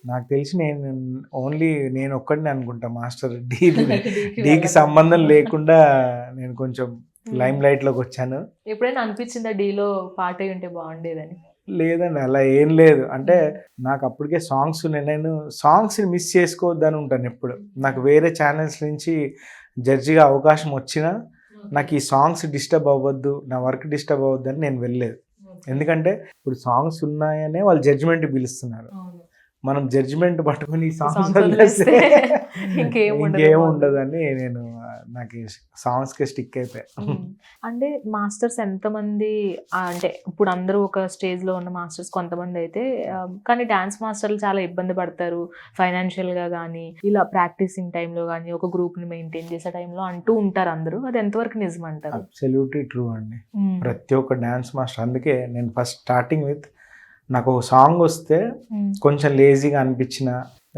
[SPEAKER 2] నాకు తెలిసి నేను ఒక్కడిని అనుకుంటా మాస్టర్ డీకి సంబంధం లేకుండా నేను కొంచెం లైమ్ లైట్లోకి వచ్చాను.
[SPEAKER 1] ఎప్పుడైనా అనిపించిందా డీలో పాట ఉంటే బాగుండేదని?
[SPEAKER 2] లేదండి, అలా ఏం లేదు. అంటే నాకు అప్పటికే సాంగ్స్ ఉన్నాయి, నేను సాంగ్స్ని మిస్ చేసుకోవద్దని ఉంటాను ఎప్పుడు. నాకు వేరే ఛానల్స్ నుంచి జడ్జిగా అవకాశం వచ్చినా నాకు ఈ సాంగ్స్ డిస్టర్బ్ అవ్వద్దు, నా వర్క్ డిస్టర్బ్ అవ్వద్దు అని నేను వెళ్ళలేదు. ఎందుకంటే ఇప్పుడు సాంగ్స్ ఉన్నాయనే వాళ్ళు జడ్జిమెంట్ పిలుస్తున్నారు. మనం జడ్జిమెంట్ పట్టుకుని సాంగ్స్ ఇంకేం ఉండదని నేను నాకు సాంగ్స్కి స్టిక్ అయిపోయా.
[SPEAKER 1] అంటే మాస్టర్స్ ఎంతమంది, అంటే ఇప్పుడు అందరూ ఒక స్టేజ్లో ఉన్న మాస్టర్స్ కొంతమంది అయితే, కానీ డాన్స్ మాస్టర్లు చాలా ఇబ్బంది పడతారు ఫైనాన్షియల్గా కానీ, ఇలా ప్రాక్టీసింగ్ టైంలో కానీ, ఒక గ్రూప్ని మెయింటైన్ చేసే టైంలో అంటూ ఉంటారు అందరూ. అది ఎంతవరకు నిజం అంటారు?
[SPEAKER 2] అబ్సల్యూట్లీ ట్రూ అండి. ప్రతి ఒక్క డాన్స్ మాస్టర్, అందుకే నేను ఫస్ట్ స్టార్టింగ్ విత్ నాకు ఒక సాంగ్ వస్తే కొంచెం లేజీగా అనిపించినా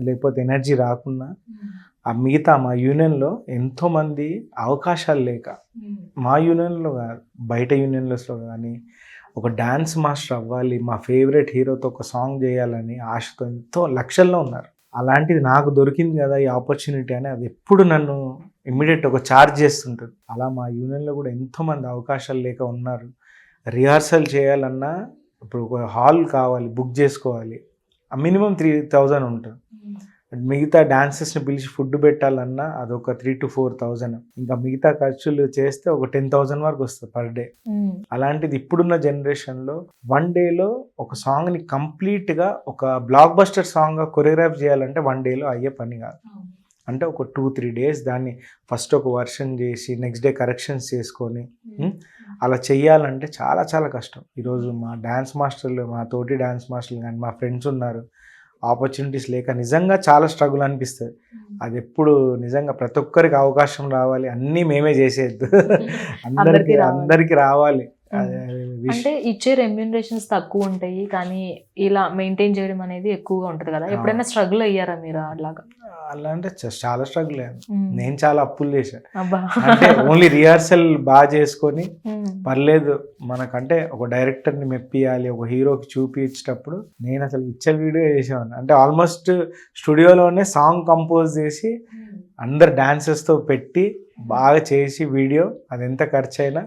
[SPEAKER 2] లేకపోతే ఎనర్జీ రాకున్నా ఆ మిగతా మా యూనియన్లో ఎంతోమంది అవకాశాలు లేక, మా యూనియన్లో కాదు బయట యూనియన్స్లో కానీ ఒక డ్యాన్స్ మాస్టర్ అవ్వాలి, మా ఫేవరెట్ హీరోతో ఒక సాంగ్ చేయాలని ఆశతో ఎంతో లక్షల్లో ఉన్నారు. అలాంటిది నాకు దొరికింది కదా ఈ ఆపర్చునిటీ అని అది ఎప్పుడు నన్ను ఇమ్మీడియట్ ఒక ఛార్జ్ చేస్తుంటుంది. అలా మా యూనియన్లో కూడా ఎంతోమంది అవకాశాలు లేక ఉన్నారు. రిహార్సల్ చేయాలన్నా ఇప్పుడు ఒక హాల్ కావాలి, బుక్ చేసుకోవాలి, మినిమం 3,000 ఉంటుంది. మిగతా డాన్సర్స్ని పిలిచి ఫుడ్ పెట్టాలన్నా అదొక 3,000 to 4,000. ఇంకా మిగతా ఖర్చులు చేస్తే ఒక 10,000 వరకు వస్తుంది పర్ డే. అలాంటిది ఇప్పుడున్న జనరేషన్లో 1 డేలో ఒక సాంగ్ని కంప్లీట్గా ఒక బ్లాక్ బస్టర్ సాంగ్గా కొరియోగ్రాఫ్ చేయాలంటే 1 డేలో అయ్యే పని కాదు. అంటే ఒక 2-3 డేస్ దాన్ని ఫస్ట్ ఒక వర్షన్ చేసి నెక్స్ట్ డే కరెక్షన్స్ చేసుకొని అలా చెయ్యాలంటే చాలా చాలా కష్టం. ఈరోజు మా డ్యాన్స్ మాస్టర్లు, మా తోటి డ్యాన్స్ మాస్టర్లు కానీ మా ఫ్రెండ్స్ ఉన్నారు, ఆపర్చునిటీస్ లేక నిజంగా చాలా స్ట్రగుల్ అనిపిస్తుంది. అది ఎప్పుడు నిజంగా ప్రతి ఒక్కరికి అవకాశం రావాలి, అన్నీ మేమే చేసేద్దు, అందరికి రావాలి.
[SPEAKER 1] అంటే ఇచ్చే రెమ్యూనరేషన్స్ తక్కువ ఉంటాయి కానీ ఇలా మెయింటైన్ చేయడం అనేది ఎక్కువగా ఉంటుంది కదా. ఎప్పుడైనా స్ట్రగుల్ అయ్యారా మీరు అలాగా?
[SPEAKER 2] అలా అంటే చాలా స్ట్రగుల్ అయ్యాను. నేను చాలా అప్పులు చేశాను. అంటే ఓన్లీ రిహార్సల్ బాగా చేసుకొని పర్లేదు మనకంటే ఒక డైరెక్టర్ని మెప్పియాలి, ఒక హీరోకి చూపించేటప్పుడు నేను అసలు విచ్చల్ వీడియో చేసేవాడిని. అంటే ఆల్మోస్ట్ స్టూడియోలోనే సాంగ్ కంపోజ్ చేసి అందరు డాన్సర్స్తో పెట్టి బాగా చేసి వీడియో అది ఎంత ఖర్చు అయినా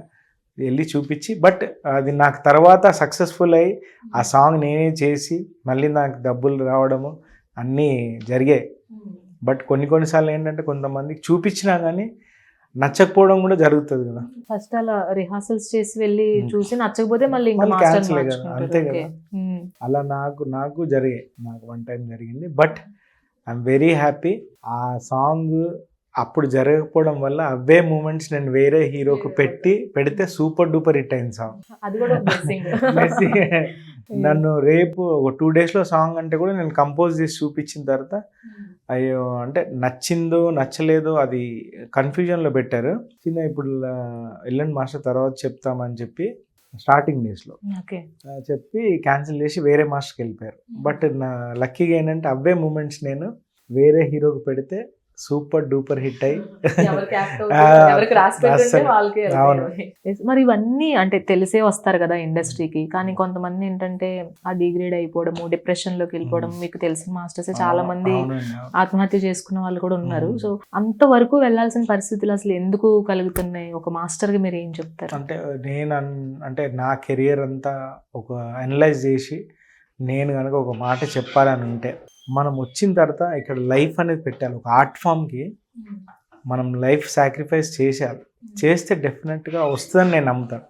[SPEAKER 2] వెళ్ళి చూపించి, బట్ అది నాకు తర్వాత సక్సెస్ఫుల్ అయ్యి ఆ సాంగ్ నేనే చేసి మళ్ళీ నాకు డబ్బులు రావడము అన్నీ జరిగాయి. బట్ కొన్నిసార్లు ఏంటంటే కొంతమందికి చూపించినా కానీ నచ్చకపోవడం కూడా జరుగుతుంది కదా.
[SPEAKER 1] ఫస్ట్ అలా రిహార్సల్స్ చేసి వెళ్ళి చూసి నచ్చకపోతే మళ్ళీ
[SPEAKER 2] క్యాన్సిల్ కదా, అంతే కదా. అలా నాకు జరిగాయి, నాకు 1 time జరిగింది. But I'm very happy. ఆ సాంగ్ అప్పుడు జరగకపోవడం వల్ల అవే మూమెంట్స్ నేను వేరే హీరోకి పెడితే సూపర్ డూపర్ హిట్ అయింది సాంగ్. నన్ను రేపు ఒక 2 daysలో సాంగ్ అంటే కూడా నేను కంపోజ్ చేసి చూపించిన తర్వాత అయ్యో అంటే నచ్చిందో నచ్చలేదో అది కన్ఫ్యూజన్లో పెట్టారు. ఇప్పుడు ఎల్లండి మాస్టర్ తర్వాత చెప్తామని చెప్పి స్టార్టింగ్ డేస్లో చెప్పి క్యాన్సిల్ చేసి వేరే మాస్టర్కి వెళ్ళిపోయారు. బట్ నా లక్కీగా ఏంటంటే అవే మూమెంట్స్ నేను వేరే హీరోకి పెడితే సూపర్ డూపర్ హిట్ అయ్యి
[SPEAKER 1] మరి ఇవన్నీ అంటే తెలిసే వస్తారు కదా ఇండస్ట్రీకి. కానీ కొంతమంది ఏంటంటే ఆ డిగ్రేడ్ అయిపోవడము, డిప్రెషన్ లోకి వెళ్ళిపోవడం. మీకు తెలిసిన మాస్టర్స్ చాలా మంది ఆత్మహత్య చేసుకున్న వాళ్ళు కూడా ఉన్నారు. సో అంతవరకు వెళ్లాల్సిన పరిస్థితులు అసలు ఎందుకు కలుగుతున్నాయి? ఒక మాస్టర్ కి మీరు ఏం చెప్తారు?
[SPEAKER 2] అంటే నా కెరియర్ అంతా ఒక అనలైజ్ చేసి నేను కనుక ఒక మాట చెప్పాలని ఉంటే, మనం వచ్చిన తర్వాత ఇక్కడ లైఫ్ అనేది పెట్టాలి. ఒక ఆర్ట్ ఫామ్కి మనం లైఫ్ సాక్రిఫైస్ చేసేయాలి. చేస్తే డెఫినెట్గా వస్తుందని నేను నమ్ముతాను.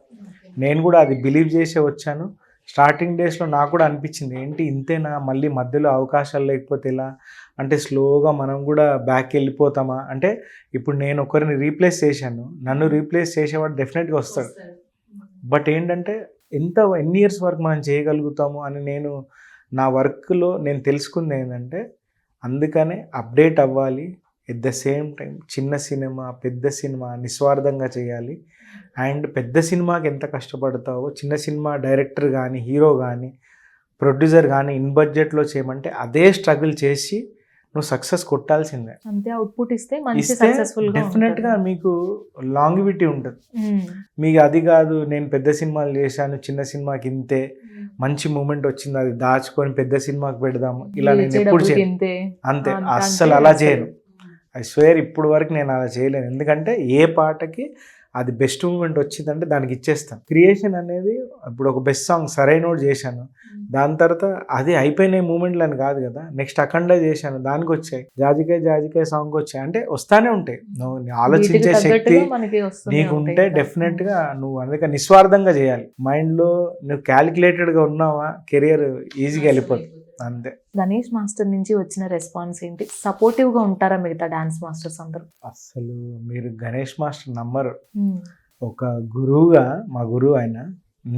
[SPEAKER 2] నేను కూడా అది బిలీవ్ చేసే వచ్చాను. స్టార్టింగ్ డేస్లో నాకు కూడా అనిపించింది, ఏంటి ఇంతేనా, మళ్ళీ మధ్యలో అవకాశాలు లేకపోతే ఇలా, అంటే స్లోగా మనం కూడా బ్యాక్ వెళ్ళిపోతామా. అంటే ఇప్పుడు నేను ఒకరిని రీప్లేస్ చేశాను, నన్ను రీప్లేస్ చేసేవాడు డెఫినెట్గా వస్తాడు. బట్ ఏంటంటే ఎన్ని ఇయర్స్ వరకు మనం చేయగలుగుతాము అని నేను నా వర్క్లో నేను తెలుసుకుంది ఏంటంటే, అందుకనే అప్డేట్ అవ్వాలి. ఎట్ ద సేమ్ టైం చిన్న సినిమా పెద్ద సినిమా నిస్వార్థంగా చేయాలి. అండ్ పెద్ద సినిమాకి ఎంత కష్టపడతావో చిన్న సినిమా డైరెక్టర్ కానీ హీరో కానీ ప్రొడ్యూసర్ కానీ ఇన్ బడ్జెట్లో చేయమంటే అదే స్ట్రగుల్ చేసి నువ్వు సక్సెస్ కొట్టాల్సిందే.
[SPEAKER 1] అంతే అవుట్పుట్ ఇస్తే
[SPEAKER 2] డెఫినెట్గా మీకు లాంగివిటీ ఉంటుంది. మీకు అది కాదు, నేను పెద్ద సినిమాలు చేశాను, చిన్న సినిమాకి ఇంతే మంచి మూమెంట్ వచ్చింది, అది దాచుకొని పెద్ద సినిమాకి పెడదాము, ఇలా నేను ఎప్పుడు చేయను. అంతే, అస్సలు అలా చేయను. ఐ స్వేర్ ఇప్పుడు వరకు నేను అలా చేయలేను. ఎందుకంటే ఏ పాటకి అది బెస్ట్ మూమెంట్ వచ్చిందంటే దానికి ఇచ్చేస్తాను. క్రియేషన్ అనేది ఇప్పుడు ఒక బెస్ట్ సాంగ్ సరైనోడు చేశాను, దాని తర్వాత అది అయిపోయిన మూమెంట్లు అని కాదు కదా. నెక్స్ట్ అఖండ చేశాను, దానికి వచ్చాయి. జాజికాయ సాంగ్ వచ్చాయి. అంటే వస్తానే ఉంటాయి. నువ్వు ఆలోచించే శక్తి నీకు ఉంటే డెఫినెట్గా నువ్వు అందుకే నిస్వార్థంగా చేయాలి. మైండ్లో నువ్వు క్యాలిక్యులేటెడ్గా ఉన్నావా కెరియర్ ఈజీగా వెళ్ళిపోతుంది. అంతే.
[SPEAKER 1] గణేష్ మాస్టర్ నుంచి వచ్చిన రెస్పాన్స్ ఏంటి? సపోర్టివ్ గా ఉంటారా మిగతా డాన్స్ మాస్టర్స్ అందరూ?
[SPEAKER 2] అసలు మీరు గణేష్ మాస్టర్ నమ్మరు. ఒక గురువుగా, మా గురువు ఆయన,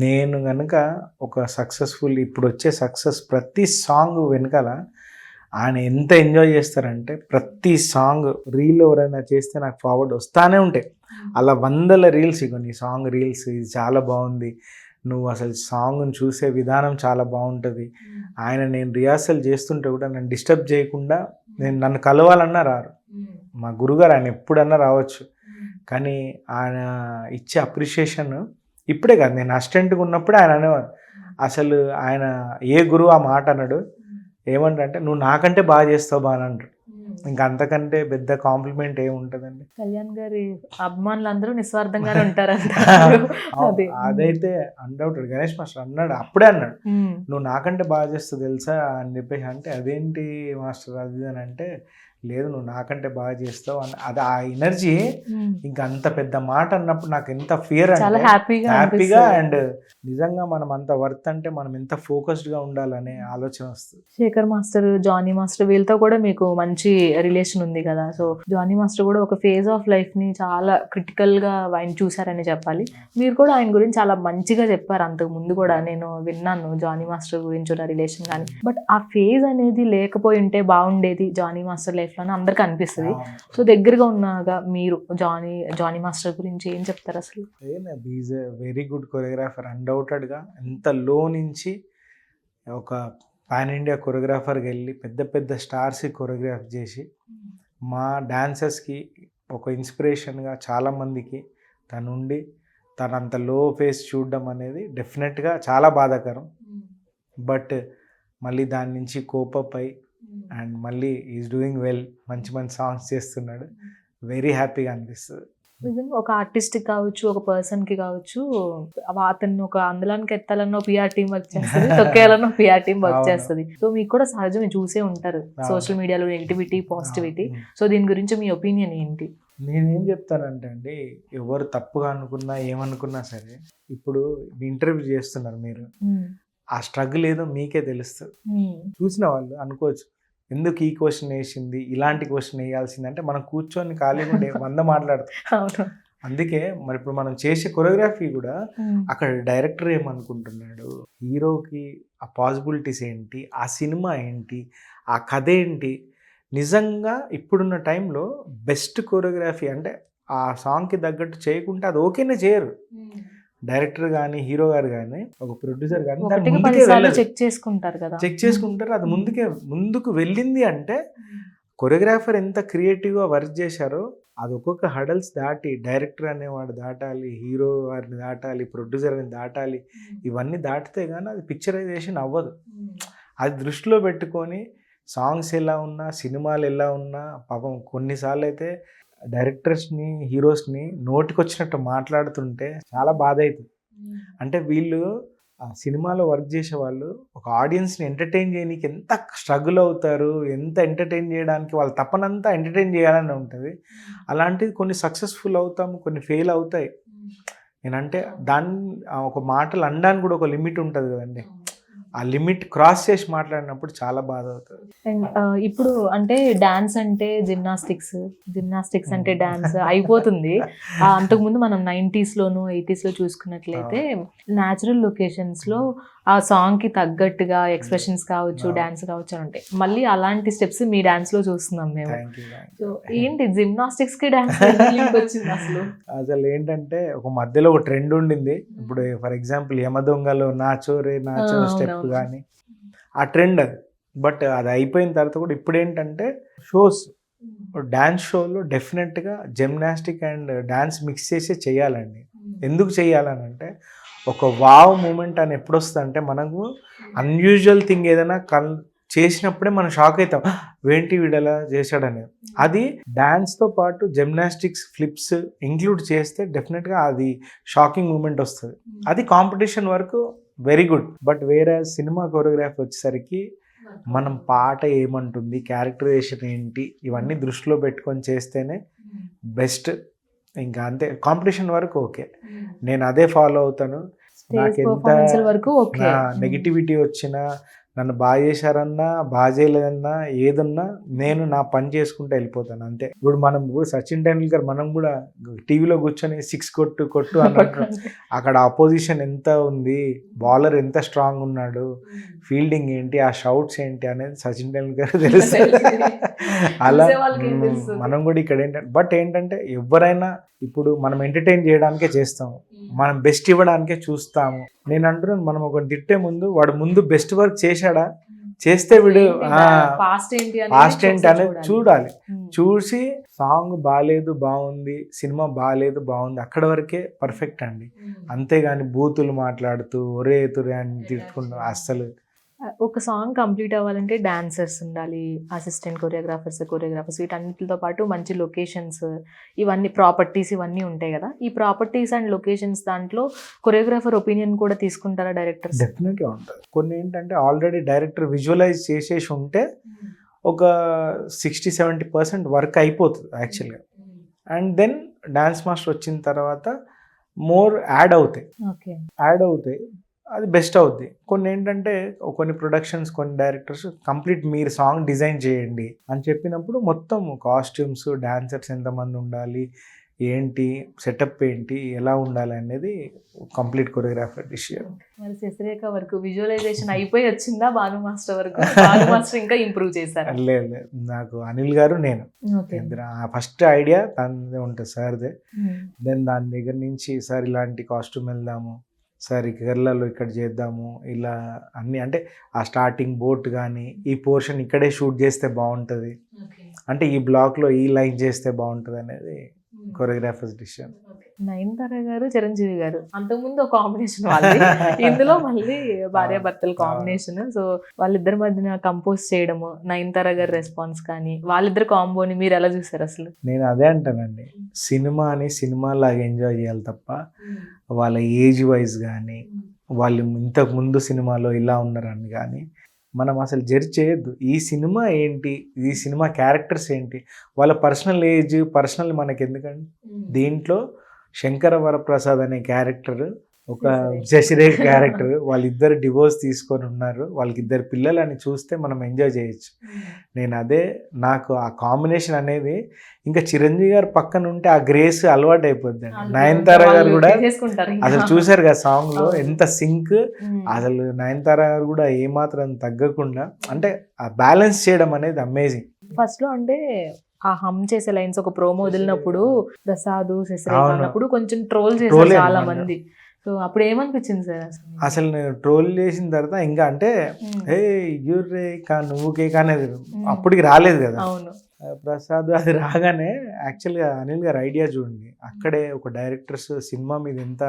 [SPEAKER 2] నేను కనుక ఒక సక్సెస్ఫుల్ ఇప్పుడు వచ్చే సక్సెస్ ప్రతి సాంగ్ వెనకాల ఆయన ఎంత ఎంజాయ్ చేస్తారంటే, ప్రతి సాంగ్ రీల్ ఎవరైనా చేస్తే నాకు ఫార్వర్డ్ వస్తానే ఉంటాయి. అలా 100 రీల్స్, ఇగో నీ సాంగ్ రీల్స్ ఇది చాలా బాగుంది, నువ్వు అసలు సాంగ్ని చూసే విధానం చాలా బాగుంటుంది. ఆయన నేను రిహార్సల్ చేస్తుంటే కూడా నన్ను డిస్టర్బ్ చేయకుండా, నన్ను కలవాలన్నా రారు. మా గురుగారు ఆయన ఎప్పుడన్నా రావచ్చు, కానీ ఆయన ఇచ్చే అప్రిషియేషన్ ఇప్పుడే కాదు, నేను అసిస్టెంట్గా ఉన్నప్పుడే ఆయన అనేవారు. అసలు ఆయన ఏ గురువు ఆ మాట అన్నాడు, ఏమంటే నువ్వు నాకంటే బాగా చేస్తావు బాగా అంటాడు. ఇంకా అంతకంటే పెద్ద కాంప్లిమెంట్ ఏముంటుందండి.
[SPEAKER 1] కళ్యాణ్ గారి అభిమానులు అందరూ నిస్వార్థంగానే ఉంటారంట. అదే.
[SPEAKER 2] అదైతే అన్డౌటెడ్. గణేష్ మాస్టర్ అన్నాడు, అప్పుడే అన్నాడు, నువ్వు నాకంటే బాగా చేస్తావు తెలుసా అని చెప్పేసి. అంటే అదేంటి మాస్టర్ అది అని అంటే, లేదు నువ్వు నాకంటే బాగా చేస్తావు అని. అది ఆ ఎనర్జీ ఇంకా అంత పెద్ద మాట అన్నప్పుడు నాకు ఎంత ఫియర్
[SPEAKER 1] చాలా
[SPEAKER 2] అంటే హ్యాపీగా అండ్ నిజంగా మనం అంత వర్త్ అంటే మనం ఎంత ఫోకస్డ్ గా ఉండాలనే ఆలోచన వస్తుంది.
[SPEAKER 1] శేఖర్ మాస్టర్, జానీ మాస్టర్ వీళ్ళతో కూడా మీకు మంచి రిలేషన్ ఉంది కదా. సో జానీ మాస్టర్ కూడా ఒక ఫేజ్ ఆఫ్ లైఫ్ ని చాలా క్రిటికల్ గా ఆయన చూసారని చెప్పాలి. మీరు కూడా ఆయన గురించి చాలా మంచిగా చెప్పారు అంతకు ముందు కూడా, నేను విన్నాను జానీ మాస్టర్ గురించి ఉన్న రిలేషన్ కానీ. బట్ ఆ ఫేజ్ అనేది లేకపోయి ఉంటే బాగుండేది జానీ మాస్టర్ లైఫ్ లో అందరికి అనిపిస్తుంది. సో దగ్గరగా ఉన్నాగా మీరు జానీ మాస్టర్ గురించి ఏం చెప్తారు అసలు?
[SPEAKER 2] Is a very good choreographer అన్డౌటెడ్గా. ఎంత లో నుంచి ఒక పాన్ ఇండియా కొరియోగ్రాఫర్కి వెళ్ళి పెద్ద పెద్ద స్టార్స్కి కొరియోగ్రాఫ్ చేసి మా డాన్సర్స్కి ఒక ఇన్స్పిరేషన్గా చాలామందికి తనుండి తనంత లో ఫేస్ చూడడం అనేది డెఫినెట్గా చాలా బాధాకరం. బట్ మళ్ళీ దాని నుంచి కోపప్ అయి అండ్ మళ్ళీ ఈజ్ డూయింగ్ వెల్, మంచి మంచి సాంగ్స్ చేస్తున్నాడు. వెరీ హ్యాపీగా అనిపిస్తుంది.
[SPEAKER 1] నిజంగా ఒక ఆర్టిస్ట్ కావచ్చు, ఒక పర్సన్ కి కావచ్చు, అతను ఒక అందలానికి ఎత్తాలన్న పిఆర్ టీం వర్క్ చేస్తుంది, తొక్కేయాలన్న పిఆర్ టీం వర్క్ చేస్తుంది. సో మీకు కూడా సహజం చూసే ఉంటారు సోషల్ మీడియాలో నెగిటివిటీ, పాజిటివిటీ. సో దీని గురించి మీ ఒపీనియన్ ఏంటి?
[SPEAKER 2] నేనేం చెప్తానంటే అండి, ఎవరు తప్పుగా అనుకున్నా ఏమనుకున్నా సరే, ఇప్పుడు ఇంటర్వ్యూ చేస్తున్నారు మీరు, ఆ స్ట్రగుల్ ఏదో మీకే తెలుస్తుంది. చూసిన వాళ్ళు అనుకోవచ్చు, ఎందుకు ఈ క్వశ్చన్ వేసింది, ఇలాంటి క్వశ్చన్ వేయాల్సింది అంటే, మనం కూర్చొని ఖాళీగా ఉండే 100 మాట్లాడతాం. అందుకే మరి ఇప్పుడు మనం చేసే కొరియోగ్రఫీ కూడా అక్కడ డైరెక్టర్ ఏమనుకుంటున్నాడు, హీరోకి ఆ పాసిబిలిటీస్ ఏంటి, ఆ సినిమా ఏంటి, ఆ కథ ఏంటి. నిజంగా ఇప్పుడున్న టైంలో బెస్ట్ కొరియోగ్రఫీ అంటే ఆ సాంగ్కి తగ్గట్టు చేయకుంటే అది ఓకేనే చేయరు. డైరెక్టర్ కానీ, హీరో గారు కానీ, ఒక ప్రొడ్యూసర్ కానీ
[SPEAKER 1] చెక్ చేసుకుంటారు కదా,
[SPEAKER 2] చెక్ చేసుకుంటారు. అది ముందుకు వెళ్ళింది అంటే కొరియోగ్రాఫర్ ఎంత క్రియేటివ్గా వర్క్ చేశారో అది ఒక్కొక్క హడల్స్ దాటి డైరెక్టర్ అనేవాడు దాటాలి, హీరో వారిని దాటాలి, ప్రొడ్యూసర్ని దాటాలి. ఇవన్నీ దాటితే కానీ అది పిక్చరైజేషన్ అవ్వదు. అది దృష్టిలో పెట్టుకొని సాంగ్స్ ఎలా ఉన్నా, సినిమాలు ఎలా ఉన్నా, పాపం కొన్నిసార్లు అయితే డైరెక్టర్స్ని, హీరోస్ని నోటికొచ్చినట్టు మాట్లాడుతుంటే చాలా బాధ అవుతుంది. అంటే వీళ్ళు ఆ సినిమాలో వర్క్ చేసే వాళ్ళు ఒక ఆడియన్స్ని ఎంటర్టైన్ చేయడానికి ఎంత స్ట్రగుల్ అవుతారు, ఎంత ఎంటర్టైన్ చేయడానికి వాళ్ళ తపనంతా ఎంటర్టైన్ చేయాలని ఉంటుంది. అలాంటిది కొన్ని సక్సెస్ఫుల్ అవుతాము, కొన్ని ఫెయిల్ అవుతాయి. నేనంటే దాన్ని ఒక మాటలు అనడానికి కూడా ఒక లిమిట్ ఉంటుంది కదండి. ఆ లిమిట్ క్రాస్ చేసి మాట్లాడినప్పుడు చాలా బాధ అవుతుంది.
[SPEAKER 1] అండ్ ఇప్పుడు అంటే డాన్స్ అంటే జిమ్నాస్టిక్స్ అంటే డాన్స్ అయిపోతుంది. అంతకుముందు మనం 90s లోను 80s లో చూసుకున్నట్లయితే న్యాచురల్ లొకేషన్స్ లో ఆ సాంగ్ కి తగ్గట్టుగా ఎక్స్ప్రెషన్స్ కావచ్చు, డాన్స్ కావచ్చు అని ఉంటాయి. మళ్ళీ అలాంటి స్టెప్స్ మీ డాన్స్ లో చూస్తున్నాం మేము. సో ఏంటి జిమ్నాస్టిక్స్ కి డాన్స్ వచ్చింది అసలు?
[SPEAKER 2] అసలు ఏంటంటే ఒక మధ్యలో ఒక ట్రెండ్ ఉండింది. ఇప్పుడు ఫర్ ఎగ్జాంపుల్ యమదొంగలో నాచో రే నాచో స్టెప్ కానీ ఆ ట్రెండ్ అది. బట్ అది అయిపోయిన తర్వాత కూడా ఇప్పుడు ఏంటంటే షోస్, డ్యాన్స్ షోలో డెఫినెట్గా జిమ్నాస్టిక్ అండ్ డ్యాన్స్ మిక్స్ చేసి చేయాలండి. ఎందుకు చేయాలని అంటే ఒక వావ్ మూమెంట్ అని ఎప్పుడు వస్తుంది అంటే, మనకు అన్యూజువల్ థింగ్ ఏదైనా చేసినప్పుడే మనం షాక్ అవుతాం, ఏంటి వీడలా చేశాడనేది. అది డ్యాన్స్తో పాటు జిమ్నాస్టిక్స్ ఫ్లిప్స్ ఇంక్లూడ్ చేస్తే డెఫినెట్గా అది షాకింగ్ మూమెంట్ వస్తుంది. అది కాంపిటీషన్ వరకు వెరీ గుడ్. బట్ వేరే సినిమా కొరియోగ్రాఫీ వచ్చేసరికి మనం పాట ఏమంటుంది, క్యారెక్టరైజేషన్ ఏంటి, ఇవన్నీ దృష్టిలో పెట్టుకొని చేస్తేనే బెస్ట్. ఇంకా అంతే. కాంపిటీషన్ వరకు ఓకే, నేను అదే ఫాలో అవుతాను. నాకు ఎంత నెగిటివిటీ వచ్చినా, నన్ను బాగా చేశారన్నా బాగా చేయలేదన్నా ఏదన్నా నేను నా పని చేసుకుంటూ వెళ్ళిపోతాను అంతే. ఇప్పుడు మనం కూడా సచిన్ టెండూల్కర్ మనం కూడా టీవీలో కూర్చొని 6 కొట్టు అన్నట్టు అక్కడ అపోజిషన్ ఎంత ఉంది, బౌలర్ ఎంత స్ట్రాంగ్ ఉన్నాడు, ఫీల్డింగ్ ఏంటి, ఆ షౌట్స్ ఏంటి అనేది సచిన్ టెండూల్కర్ తెలుస్తుంది. అలా మనం కూడా ఇక్కడ ఏంటంటే ఎవరైనా ఇప్పుడు మనం ఎంటర్టైన్ చేయడానికే చేస్తాము, మనం బెస్ట్ ఇవ్వడానికే చూస్తాము. నేను అంటున్నాను, మనం ఒకటి తిట్టే ముందు వాడు ముందు బెస్ట్ వర్క్ చేశాడా, చేస్తే వీడు
[SPEAKER 1] పాస్ట్ ఏంటి
[SPEAKER 2] పాస్ట్ ఏంటి అనేది చూడాలి. చూసి సాంగ్ బాగాలేదు బాగుంది, సినిమా బాగాలేదు బాగుంది, అక్కడ వరకే పర్ఫెక్ట్ అండి. అంతేగాని బూతులు మాట్లాడుతూ ఒరే తురే అని తిట్టుకుంటూ అస్సలు.
[SPEAKER 1] ఒక సాంగ్ కంప్లీట్ అవ్వాలంటే డాన్సర్స్ ఉండాలి, అసిస్టెంట్ కొరియోగ్రాఫర్స్ వీటన్నిటితో పాటు మంచి లొకేషన్స్, ఇవన్నీ ప్రాపర్టీస్ ఇవన్నీ ఉంటాయి కదా. ఈ ప్రాపర్టీస్ అండ్ లొకేషన్స్ దాంట్లో కొరియోగ్రాఫర్ ఒపీనియన్ కూడా తీసుకుంటారా డైరెక్టర్స్?
[SPEAKER 2] డెఫినెట్గా ఉంటుంది. కొన్ని ఏంటంటే ఆల్రెడీ డైరెక్టర్ విజువలైజ్ చేసేసి ఉంటే ఒక 60-70% వర్క్ అయిపోతుంది యాక్చువల్గా. అండ్ దెన్ డాన్స్ మాస్టర్ వచ్చిన తర్వాత మోర్ యాడ్ అవుతాయి, అది బెస్ట్ అవుద్ది. కొన్ని ఏంటంటే కొన్ని ప్రొడక్షన్స్, కొన్ని డైరెక్టర్స్ కంప్లీట్ మీరు సాంగ్ డిజైన్ చేయండి అని చెప్పినప్పుడు మొత్తం కాస్ట్యూమ్స్, డాన్సర్స్ ఎంతమంది ఉండాలి, ఏంటి సెటప్ ఏంటి, ఎలా ఉండాలి అనేది కంప్లీట్ కొరియోగ్రాఫర్ డిసిషన్.
[SPEAKER 1] మరి శశిరేఖ వరకు విజువలైజేషన్ అయిపోయి వచ్చిందా భాను మాస్టర్ వరకు? భాను మాస్టర్ ఇంకా ఇంప్రూవ్ చేశారు?
[SPEAKER 2] లేదు, నాకు అనిల్ గారు నేను ఫస్ట్ ఐడియా తనదే ఉంటుంది సార్దే. దెన్ దాని దగ్గర నుంచి సార్ ఇలాంటి కాస్ట్యూమ్ వెళ్దాము, సార్ ఈ కేరళలో ఇక్కడ చేద్దాము, ఇలా అన్నీ అంటే ఆ స్టార్టింగ్ బోట్ కానీ ఈ పోర్షన్ ఇక్కడే షూట్ చేస్తే బాగుంటుంది, అంటే ఈ బ్లాక్లో ఈ లైన్ చేస్తే బాగుంటుంది అనేది కొరియోగ్రాఫర్స్ డిసిషన్.
[SPEAKER 1] నయనతార గారు, చిరంజీవి గారు అంతకుముందు ఒక కాంబినేషన్ వాళ్ళది, ఇందులో మళ్ళీ భార్యాభర్తల కాంబినేషన్. సో వాళ్ళిద్దరి మధ్యన కంపోజ్ చేయడము, నయనతార గారి రెస్పాన్స్ కానీ, వాళ్ళిద్దరు కాంబోని మీరు ఎలా చూసారు అసలు?
[SPEAKER 2] నేను అదే అంటానండి, సినిమాని సినిమాలాగా ఎంజాయ్ చేయాలి తప్ప వాళ్ళ ఏజ్ వైజ్ కానీ వాళ్ళు ఇంతకు ముందు సినిమాలో ఇలా ఉన్నారని కానీ మనం అసలు జడ్జ్ చేయొద్దు. ఈ సినిమా ఏంటి, ఈ సినిమా క్యారెక్టర్స్ ఏంటి, వాళ్ళ పర్సనల్ ఏజ్ పర్సనల్ మనకి ఎందుకండి. దీంట్లో శంకర వరప్రసాద్ అనే క్యారెక్టర్, ఒక శశిరేఖ క్యారెక్టర్, వాళ్ళిద్దరు డివోర్స్ తీసుకొని ఉన్నారు, వాళ్ళకి 2 పిల్లలని చూస్తే మనం ఎంజాయ్ చేయొచ్చు. నేను అదే, నాకు ఆ కాంబినేషన్ అనేది ఇంకా చిరంజీవి గారు పక్కన ఉంటే ఆ గ్రేస్ అలవాటు అయిపోద్ది అండి. నయనతార గారు కూడా అసలు చూసారు కదా సాంగ్ లో ఎంత సింక్, అసలు నయనతార గారు కూడా ఏమాత్రం తగ్గకుండా, అంటే ఆ బ్యాలెన్స్ చేయడం అనేది అమేజింగ్.
[SPEAKER 1] ఫస్ట్ లో అంటే ఆ హమ్ చేసే లైన్స్ ఒక ప్రోమో వదిలినప్పుడు ప్రసాద్ శశిరేఖ అన్నప్పుడు కొంచెం ట్రోల్ చేశారు చాలా మంది. సో అప్పుడు ఏమనిపించింది సార్
[SPEAKER 2] అసలు? నేను ట్రోల్ చేసిన తర్వాత ఇంకా అంటే ఏ యూరే కా నువ్వు కేక్ అనేది అప్పటికి రాలేదు కదా.
[SPEAKER 1] అవును,
[SPEAKER 2] ప్రసాద్ అది రాగానే యాక్చువల్గా అనిల్ గారు ఐడియా చూడండి, అక్కడే ఒక డైరెక్టర్స్ సినిమా మీద ఎంత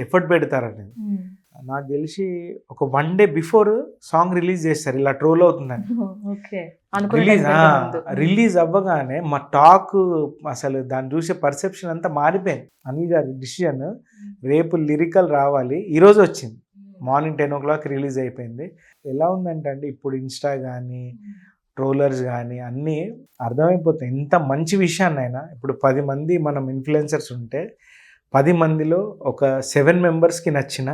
[SPEAKER 2] ఎఫర్ట్ పెడతారని. నాకు తెలిసి ఒక 1 day బిఫోర్ సాంగ్ రిలీజ్ చేస్తారు, ఇలా ట్రోల్ అవుతుందని. రిలీజ్ అవ్వగానే మా టాక్ అసలు దాన్ని చూసే పర్సెప్షన్ అంతా మారిపోయింది. అనిల్ గారి డిసిషన్ రేపు లిరికల్ రావాలి, ఈరోజు వచ్చింది, మార్నింగ్ 10 o'clock రిలీజ్ అయిపోయింది. ఎలా ఉందంటే అండి, ఇప్పుడు ఇన్స్టా కానీ ట్రోలర్స్ కానీ అన్నీ అర్థమైపోతాయి ఎంత మంచి విషయాన్ని అయినా. ఇప్పుడు 10 మంది మనం ఇన్ఫ్లుయెన్సర్స్ ఉంటే 10 మందిలో ఒక 7 members నచ్చిన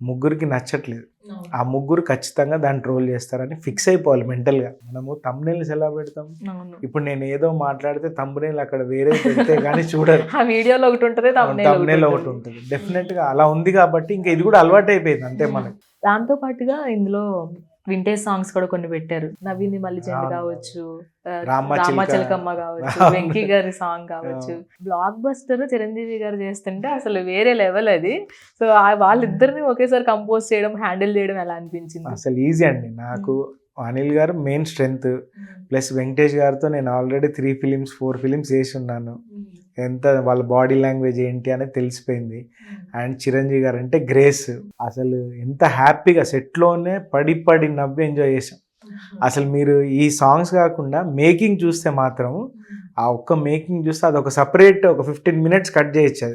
[SPEAKER 2] 3 నచ్చట్లేదు, ఆ 3 ఖచ్చితంగా దాన్ని ట్రోల్ చేస్తారని ఫిక్స్ అయిపోవాలి మెంటల్గా. మనము థంబ్నెయిల్స్ ఎలా పెడతాం, ఇప్పుడు నేను ఏదో మాట్లాడితే థంబ్నెయిల్ అక్కడ వేరే పెడితే కానీ చూడరు,
[SPEAKER 1] వీడియోలో ఒకటి ఉంటుంది,
[SPEAKER 2] థంబ్నెయిల్ ఒకటి ఉంటుంది. డెఫినెట్గా అలా ఉంది కాబట్టి ఇంకా ఇది కూడా అలవాటు అయిపోయింది అంతే మనకి.
[SPEAKER 1] దాంతో పాటుగా ఇందులో వింటేజ్ సాంగ్స్ కూడా కొన్ని పెట్టారు, నవ్వింది మళ్ళీ చెండు కావచ్చు, రామచిలకమ్మ కావచ్చు, వెంకీ గారి సాంగ్ కావచ్చు. బ్లాక్ బస్టర్ చిరంజీవి గారు చేస్తుంటే అసలు వేరే లెవెల్ అది. సో వాళ్ళిద్దరిని ఒకేసారి కంపోజ్ చేయడం, హ్యాండిల్ చేయడం ఎలా అనిపించింది?
[SPEAKER 2] అసలు ఈజీ అండి. నాకు అనిల్ గారు మెయిన్ స్ట్రెంగ్త్, ప్లస్ వెంకటేష్ గారితో నేను ఆల్రెడీ 3 films 4 films చేసి ఉన్నాను, ఎంత వాళ్ళ బాడీ లాంగ్వేజ్ ఏంటి అనేది తెలిసిపోయింది. అండ్ చిరంజీవి గారు అంటే గ్రేస్, అసలు ఎంత హ్యాపీగా సెట్లోనే పడి నవ్వి ఎంజాయ్ చేసాం. అసలు మీరు ఈ సాంగ్స్ కాకుండా మేకింగ్ చూస్తే మాత్రం, ఆ ఒక్క మేకింగ్ చూస్తే అది ఒక సపరేట్ ఒక 15 minutes కట్ చేయొచ్చు.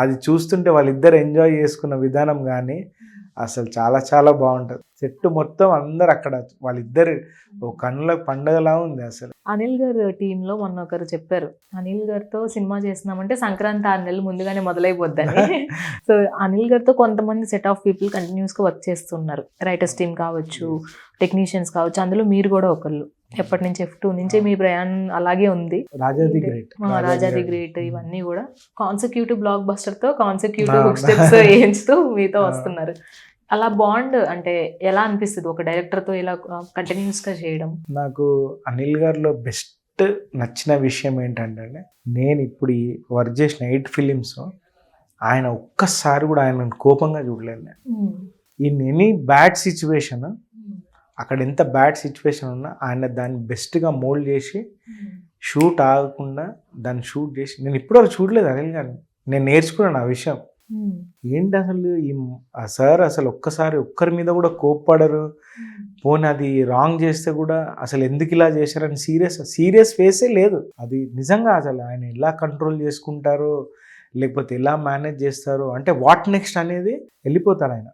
[SPEAKER 2] అది చూస్తుంటే వాళ్ళిద్దరు ఎంజాయ్ చేసుకున్న విధానం కానీ అసలు చాలా చాలా బాగుంటుంది. సెట్ మొత్తం అందరు అక్కడ వాళ్ళిద్దరు కన్నుల పండగలా ఉంది అసలు.
[SPEAKER 1] అనిల్ గారు టీంలో మొన్న ఒకరు చెప్పారు, అనిల్ గారితో సినిమా చేస్తున్నామంటే సంక్రాంతి 6 నెలలు ముందుగానే మొదలైపోద్దని. సో అనిల్ గారితో కొంతమంది సెట్ ఆఫ్ పీపుల్ కంటిన్యూస్గా వర్క్ చేస్తున్నారు, రైటర్స్ టీమ్ కావచ్చు, టెక్నీషియన్స్ కావచ్చు, అందులో మీరు కూడా ఒకళ్ళు. ఎప్పటి నుంచి F2 నుంచి మీ ప్రయాణం అలాగే ఉంది. రాజాది గ్రేట్ ఇవన్నీ కూడా కాన్సెక్యూటివ్ బ్లాక్ బస్టర్ తో కాన్సెక్యూటివ్ హుక్ స్టెప్స్ వేయించుతూ మీతో వస్తున్నారు. అలా బాండ్ అంటే ఎలా అనిపిస్తుంది ఒక డైరెక్టర్తో ఇలా కంటిన్యూస్గా చేయడం?
[SPEAKER 2] నాకు అనిల్ గారిలో బెస్ట్ నచ్చిన విషయం ఏంటంటే, నేను ఇప్పుడు వర్క్ చేసిన 8 films ఆయన ఒక్కసారి కూడా ఆయన కోపంగా చూడలేదు. ఇన్ ఎనీ బ్యాడ్ సిచ్యువేషన్ అక్కడ ఎంత బ్యాడ్ సిచ్యువేషన్ ఉన్నా ఆయన దాన్ని బెస్ట్గా మోల్డ్ చేసి షూట్ ఆగకుండా దాన్ని షూట్ చేసి, నేను ఇప్పటివరకు చూడలేదు అనిల్ గారిని, నేను నేర్చుకున్నాను ఆ విషయం. ఏంటి అసలు ఆ సార్ అసలు ఒక్కసారి ఒక్కరి మీద కూడా కోప్పడరు, పోనీ అది రాంగ్ చేస్తే కూడా అసలు ఎందుకు ఇలా చేశారని సీరియస్ ఫేసే లేదు. అది నిజంగా అసలు ఆయన ఎలా కంట్రోల్ చేసుకుంటారో లేకపోతే ఎలా మేనేజ్ చేస్తారో, అంటే వాట్ నెక్స్ట్ అనేది వెళ్ళిపోతారు ఆయన.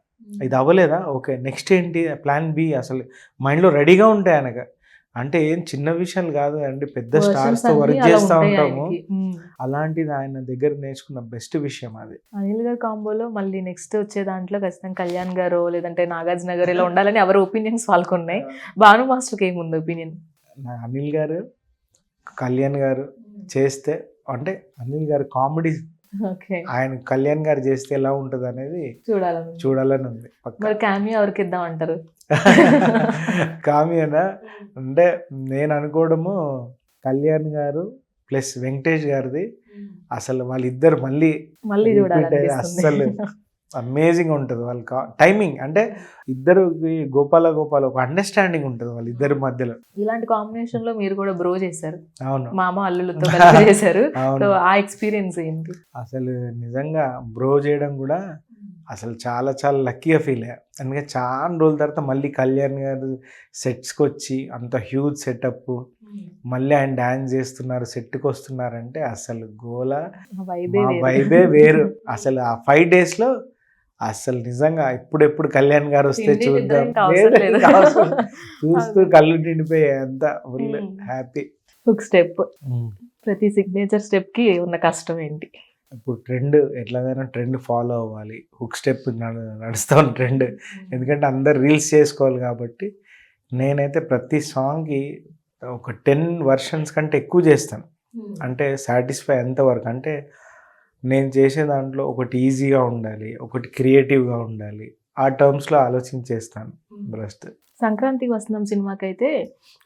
[SPEAKER 2] ఇది అవ్వలేదా, ఓకే నెక్స్ట్ ఏంటి, ప్లాన్ బి, అసలు మైండ్లో రెడీగా ఉంటాయి ఆయనకు. అంటే ఏం చిన్న విషయాలు కాదు అండి, పెద్ద స్టార్స్తో వర్క్ చేస్తూ ఉంటాము. అలాంటిది ఆయన దగ్గర నేర్చుకున్న బెస్ట్ విషయం అది.
[SPEAKER 1] అనిల్ గారి కాంబోలో మళ్ళీ నెక్స్ట్ వచ్చే దాంట్లో ఖచ్చితంగా కళ్యాణ్ గారు లేదంటే నాగార్జున గారు ఇలా ఉండాలని ఎవరి ఒపీనియన్స్ వాళ్ళకు ఉన్నాయి. భాను మాస్టర్కి ఏముంది ఒపీనియన్?
[SPEAKER 2] అనిల్ గారు కళ్యాణ్ గారు చేస్తే, అంటే అనిల్ గారు కామెడీ ఆయన కళ్యాణ్ గారు చేస్తే ఎలా ఉంటది అనేది చూడాలని ఉంది.
[SPEAKER 1] మరి క్యామియో ఎవరికి ఇద్దాం అంటారు?
[SPEAKER 2] కామియోనా అంటే నేను అనుకోవడము కళ్యాణ్ గారు ప్లస్ వెంకటేష్ గారిది అసలు వాళ్ళిద్దరు మళ్ళీ అసలు అమేజింగ్ ఉంటుంది వాళ్ళ టైమింగ్. అంటే ఇద్దరు గోపాల ఒక అండర్స్టాండింగ్ ఉంటుంది వాళ్ళిద్దరి మధ్యలో.
[SPEAKER 1] ఇలాంటి కాంబినేషన్ లో మీరు కూడా బ్రో చేశారు.
[SPEAKER 2] అవును,
[SPEAKER 1] మామ అల్లులతో కలిసి చేశారు. ఆ ఎక్స్పీరియన్స్ ఏంటి?
[SPEAKER 2] అసలు నిజంగా బ్రో చేయడం కూడా అసలు చాలా చాలా లక్కీగా ఫీల్ అయ్యా. అందుకే చాలా రోజుల తర్వాత మళ్ళీ కళ్యాణ్ గారు సెట్స్కి వచ్చి అంత హ్యూజ్ సెటప్ మళ్ళీ ఆయన డాన్స్ చేస్తున్నారు, సెట్కి వస్తున్నారంటే అసలు గోలా వైబే వేరు. అసలు ఆ 5 days లో అసలు నిజంగా ఎప్పుడెప్పుడు కళ్యాణ్ గారు వస్తే చూద్దాం చూస్తూ కళ్ళు నిండిపోయాయి, అంత ఫుల్ హ్యాపీ.
[SPEAKER 1] హుక్ స్టెప్, ప్రతి సిగ్నేచర్ స్టెప్ కి ఉన్న కష్టం ఏంటి?
[SPEAKER 2] ఇప్పుడు ట్రెండ్ ఎట్లాగైనా ట్రెండ్ ఫాలో అవ్వాలి, హుక్ స్టెప్ నడుస్తాను ట్రెండ్, ఎందుకంటే అందరు రీల్స్ చేసుకోవాలి కాబట్టి. నేనైతే ప్రతి సాంగ్కి ఒక 10 versions కంటే ఎక్కువ చేస్తాను. అంటే సాటిస్ఫై ఎంతవరకు అంటే నేను చేసే దాంట్లో ఒకటి ఈజీగా ఉండాలి, ఒకటి క్రియేటివ్గా ఉండాలి, ఆ టర్మ్స్లో ఆలోచించేస్తాను బ్రస్ట్.
[SPEAKER 1] సంక్రాంతికి వస్తున్నాం సినిమాకి అయితే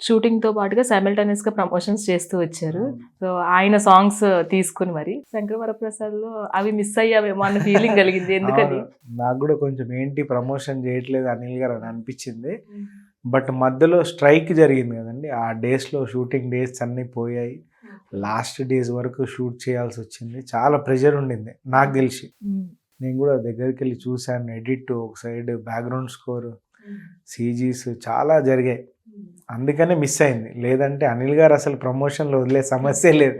[SPEAKER 1] షూటింగ్తో పాటుగా సైమల్టేనియస్గా ప్రమోషన్స్ చేస్తూ వచ్చారు. సో ఆయన సాంగ్స్ తీసుకుని మరి శంకర్ వరప్రసాద్లో అవి మిస్ అయ్యావేమో అన్న ఫీలింగ్ కలిగింది, ఎందుకని?
[SPEAKER 2] నాకు కూడా కొంచెం ఏంటి ప్రమోషన్ చేయట్లేదు అనిల్ గారు అని అనిపించింది. బట్ మధ్యలో స్ట్రైక్ జరిగింది కదండి, ఆ డేస్లో షూటింగ్ డేస్ అన్నీ పోయాయి, లాస్ట్ డేస్ వరకు షూట్ చేయాల్సి వచ్చింది. చాలా ప్రెషర్ ఉండింది నాకు తెలిసి. నేను కూడా దగ్గరికి వెళ్ళి చూశాను, ఎడిట్ ఒక సైడ్, బ్యాక్గ్రౌండ్ స్కోర్, సీజీస్ చాలా జరిగాయి, అందుకనే మిస్ అయింది. లేదంటే అనిల్ గారు అసలు ప్రమోషన్లో వదిలే సమస్య లేదు.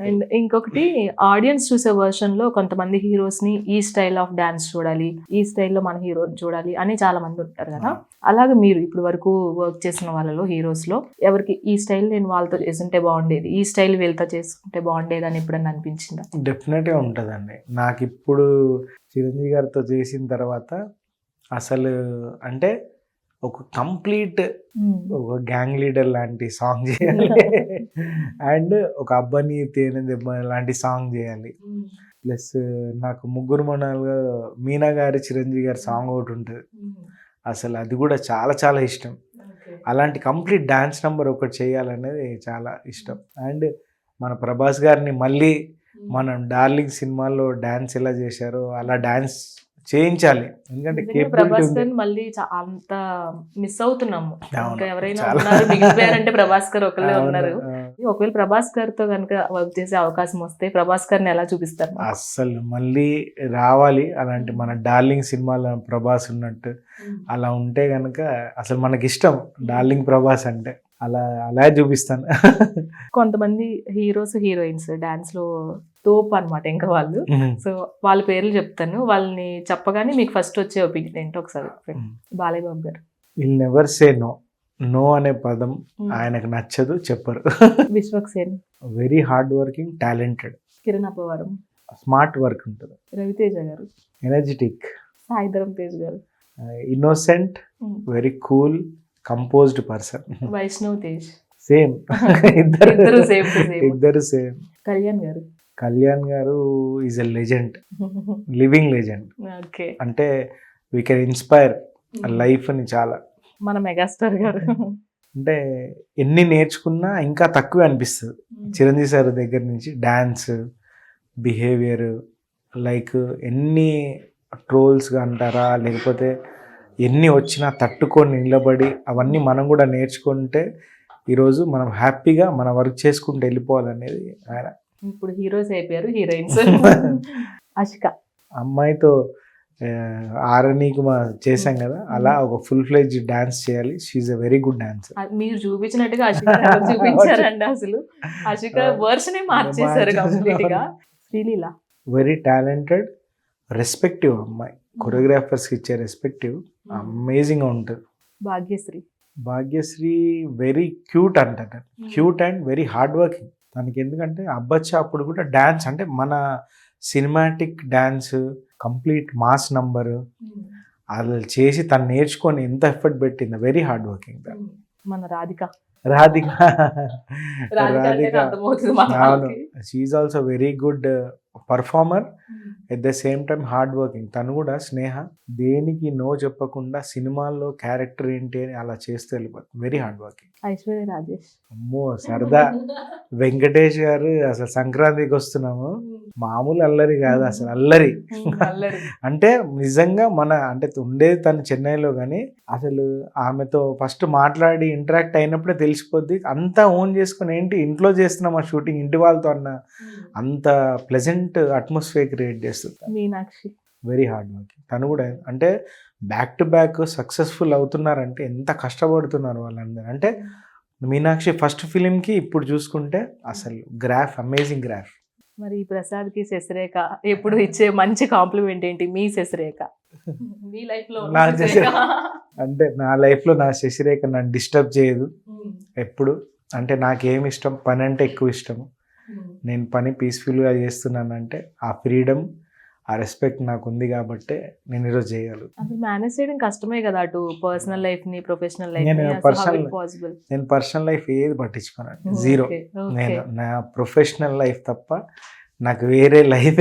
[SPEAKER 1] అండ్ ఇంకొకటి, ఆడియన్స్ చూసే వర్షన్ లో కొంతమంది హీరోస్ ని ఈ స్టైల్ ఆఫ్ డాన్స్ చూడాలి, ఈ స్టైల్లో మన హీరోని చూడాలి అని చాలా మంది ఉంటారు కదా. అలాగే మీరు ఇప్పుడు వరకు వర్క్ చేసిన వాళ్ళలో హీరోస్ లో ఎవరికి ఈ స్టైల్ నేను వాళ్ళతో చేస్తుంటే బాగుండేది, ఈ స్టైల్ వీళ్ళతో చేసుకుంటే బాగుండేది అని ఎప్పుడన్నా అనిపించిందా?
[SPEAKER 2] డెఫినెట్గా ఉంటుందండి. నాకు ఇప్పుడు చిరంజీవి గారితో చేసిన తర్వాత అసలు అంటే ఒక కంప్లీట్ ఒక గ్యాంగ్ లీడర్ లాంటి సాంగ్ చేయాలి, అండ్ ఒక అబ్బాని తేనె దెబ్బ లాంటి సాంగ్ చేయాలి. ప్లస్ నాకు ముగ్గురు మనలు మీనా గారి చిరంజీవి గారి సాంగ్ ఒకటి ఉంటుంది, అసలు అది కూడా చాలా చాలా ఇష్టం. అలాంటి కంప్లీట్ డ్యాన్స్ నెంబర్ ఒకటి చేయాలనేది చాలా ఇష్టం. అండ్ మన ప్రభాస్ గారిని మళ్ళీ మనం డార్లింగ్ సినిమాలో డాన్స్ ఎలా చేశారో అలా డాన్స్ చేయించాలి, ఎందుకంటే
[SPEAKER 1] ప్రభాస్ గారిని మళ్ళీ అంత మిస్ అవుతున్నాము. ఇంకా ఎవరైనా ఉన్నారు మిగిలిపోయారంటే ప్రభాస్ గారు ఒకళ్ళే ఉన్నారు. ఒకవేళ ప్రభాస్ గారితో కనుక వర్క్ చేసే అవకాశం వస్తే ప్రభాస్ గారిని ఎలా చూపిస్తారు?
[SPEAKER 2] అసలు మళ్ళీ రావాలి అలాంటి మన డార్లింగ్ సినిమాలో ప్రభాస్ ఉన్నట్టు అలా ఉంటే కనుక అసలు మనకి ఇష్టం డార్లింగ్ ప్రభాస్ అంటే, అలా చూపిస్తాను.
[SPEAKER 1] కొంతమంది హీరోస్ హీరోయిన్స్ డాన్స్ లో తోపు అనమాట ఇంకా వాళ్ళు. సో వాళ్ళ పేర్లు చెప్తాను, వాళ్ళని చెప్పగానే మీకు ఫస్ట్ వచ్చే ఒపీనియన్ ఏంటో ఒకసారి. Balayya Babu garu.
[SPEAKER 2] Will never say no, no అనే పదం ఆయనకు నచ్చదు, చెప్పరు.
[SPEAKER 1] Vishwaksen.
[SPEAKER 2] Very hard working, talented.
[SPEAKER 1] Kiran Abbavaram.
[SPEAKER 2] Smart work ఉంటుంది.
[SPEAKER 1] Ravi Teja garu.
[SPEAKER 2] Energetic.
[SPEAKER 1] Sai Dharam Tej garu.
[SPEAKER 2] Innocent, very cool, composed person.
[SPEAKER 1] Vaishnav Tej.
[SPEAKER 2] Same. ఇద్దరు same. Kalyan garu is a legend, living legend. అంటే వీ కెన్ ఇన్స్పైర్ లైఫ్ అని చాలా.
[SPEAKER 1] మన మెగాస్టార్ గారు
[SPEAKER 2] అంటే ఎన్ని నేర్చుకున్నా ఇంకా తక్కువ అనిపిస్తుంది. చిరంజీవి సార్ దగ్గర నుంచి డాన్స్, బిహేవియర్, లైక్ ఎన్ని ట్రోల్స్గా అంటారా లేకపోతే ఎన్ని వచ్చినా తట్టుకొని నిలబడి అవన్నీ మనం కూడా నేర్చుకుంటే ఈరోజు మనం హ్యాపీగా మన వర్క్ చేసుకుంటూ వెళ్ళిపోవాలనేది ఆయన.
[SPEAKER 1] ఇప్పుడు హీరోస్ అయిపోయారు, హీరోయిన్స్. అషిక.
[SPEAKER 2] అమ్మాయితో ఆరనీకు చేసాం కదా, అలా ఒక ఫుల్ ఫ్లెడ్జ్ డాన్స్ చేయాలి. She's a very good dancer.
[SPEAKER 1] మీరు చూపించినట్టుగా అషిక ఎవరు చూపించారండి అసలు. అషిక వర్షనే మార్చేశారు కంప్లీట్ గా. శ్రీలీల.
[SPEAKER 2] వెరీ టాలెంటెడ్, రెస్పెక్టివ్ అమ్మాయి. కొరియోగ్రాఫర్స్కి ఇచ్చే రెస్పెక్టివ్ అమేజింగ్గా ఉంటుంది.
[SPEAKER 1] భాగ్యశ్రీ.
[SPEAKER 2] భాగ్యశ్రీ వెరీ క్యూట్ అంటారు, cute and very hard working. తనకి ఎందుకంటే అబ్బచ్చా అప్పుడు కూడా డ్యాన్స్ అంటే మన cinematic dance complete mass number అది చేసి తను నేర్చుకొని ఎంత ఎఫర్ట్ పెట్టింది. Very hard working.
[SPEAKER 1] మన రాధిక.
[SPEAKER 2] రాధిక
[SPEAKER 1] రాధిక
[SPEAKER 2] అవును, she's also very good performer, at the same time hard working. తను కూడా స్నేహ దేనికి నో చెప్పకుండా సినిమాల్లో క్యారెక్టర్ ఏంటి అని అలా చేస్తూ వెళ్ళిపోతుంది. Very hard working.
[SPEAKER 1] Aishwarya Rajesh.
[SPEAKER 2] అమ్మో సరదా. వెంకటేష్ గారు అసలు సంక్రాంతికి వస్తున్నాము, మామూలు అల్లరి కాదు అసలు, అల్లరి. అంటే నిజంగా మన అంటే ఉండేది తను చెన్నైలో, కానీ అసలు ఆమెతో ఫస్ట్ మాట్లాడి ఇంటరాక్ట్ అయినప్పుడే తెలిసిపోద్ది. అంతా ఓన్ చేసుకుని ఏంటి ఇంట్లో చేస్తున్నాం ఆ షూటింగ్ ఇంటి వాళ్ళతో అన్న అంత ప్లెజెంట్ అట్మాస్ఫియర్ క్రియేట్ చేస్తుంది.
[SPEAKER 1] మీనాక్షి.
[SPEAKER 2] Very hard working. తను కూడా అంటే బ్యాక్ టు బ్యాక్ సక్సెస్ఫుల్ అవుతున్నారంటే ఎంత కష్టపడుతున్నారు వాళ్ళందరూ. అంటే మీనాక్షి ఫస్ట్ ఫిలింకి ఇప్పుడు చూసుకుంటే అసలు గ్రాఫ్, అమేజింగ్ గ్రాఫ్.
[SPEAKER 1] మరి ప్రసాద్కి శశిరేఖ ఎప్పుడు ఇచ్చే మంచి కాంప్లిమెంట్ ఏంటి? మీ శశిరేఖ మీ లైఫ్ లో
[SPEAKER 2] నా అంటే నా లైఫ్లో నా శశిరేఖ నన్ను డిస్టర్బ్ చేయదు ఎప్పుడు. అంటే నాకేమి ఇష్టం, పని అంటే ఎక్కువ ఇష్టము. నేను పని పీస్ఫుల్గా చేస్తున్నానంటే ఆ ఫ్రీడమ్, ఆ రెస్పెక్ట్ నాకు ఉంది కాబట్టి నేను ఈరోజు చేయగలను.
[SPEAKER 1] అసలు మేనేజ్ చేయడం కష్టమే కదా, అటు పర్సనల్ లైఫ్ ని ప్రొఫెషనల్ లైఫ్
[SPEAKER 2] నేను
[SPEAKER 1] ని. పాసిబుల్?
[SPEAKER 2] నేను పర్సనల్ లైఫ్ ఏది పట్టించుకోను, జీరో. నేను నా ప్రొఫెషనల్ లైఫ్ తప్ప నాకు వేరే లైఫ్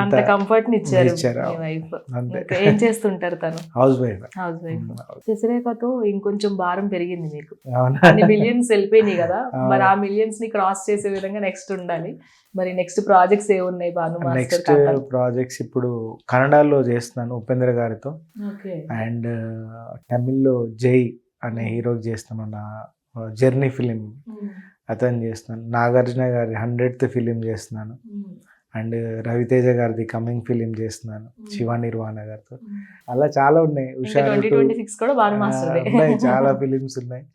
[SPEAKER 1] అంత కంఫర్ట్ ని ఇచ్చారు
[SPEAKER 2] ఇచ్చారు.
[SPEAKER 1] వైఫ్.
[SPEAKER 2] అంతే.
[SPEAKER 1] ఏం చేస్తుంటారు తను?
[SPEAKER 2] Housewife.
[SPEAKER 1] Housewife. శశిరేఖతో ఇంకొంచెం భారం పెరిగింది మీకు.
[SPEAKER 2] అవునా?
[SPEAKER 1] అన్ని మిలియన్స్ వెళ్ళిపోయినాయి కదా, మరి ఆ మిలియన్స్ ని క్రాస్ చేసే విధంగా నెక్స్ట్ ఉండాలి. మరి నెక్స్ట్ ప్రాజెక్ట్స్ ఏమున్నాయి భాను మాస్టర్?
[SPEAKER 2] నెక్స్ట్ ప్రాజెక్ట్స్ ఇప్పుడు కన్నడలో చేస్తున్నాను ఉపేంద్ర గారితో, అండ్ తమిళ్లో జై అనే హీరోకి చేస్తున్నాను, నా జర్నీ ఫిలిం అతను చేస్తున్నాను. నాగార్జున గారి 100th ఫిలిం చేస్తున్నాను, అండ్ రవితేజ గారిది కమింగ్ ఫిలిం చేస్తున్నాను శివ నిర్వాణ గారితో. అలా చాలా ఉన్నాయి.
[SPEAKER 1] 2026 కూడా భాను మాస్టర్
[SPEAKER 2] ఉన్నాయి, చాలా ఫిలిమ్స్ ఉన్నాయి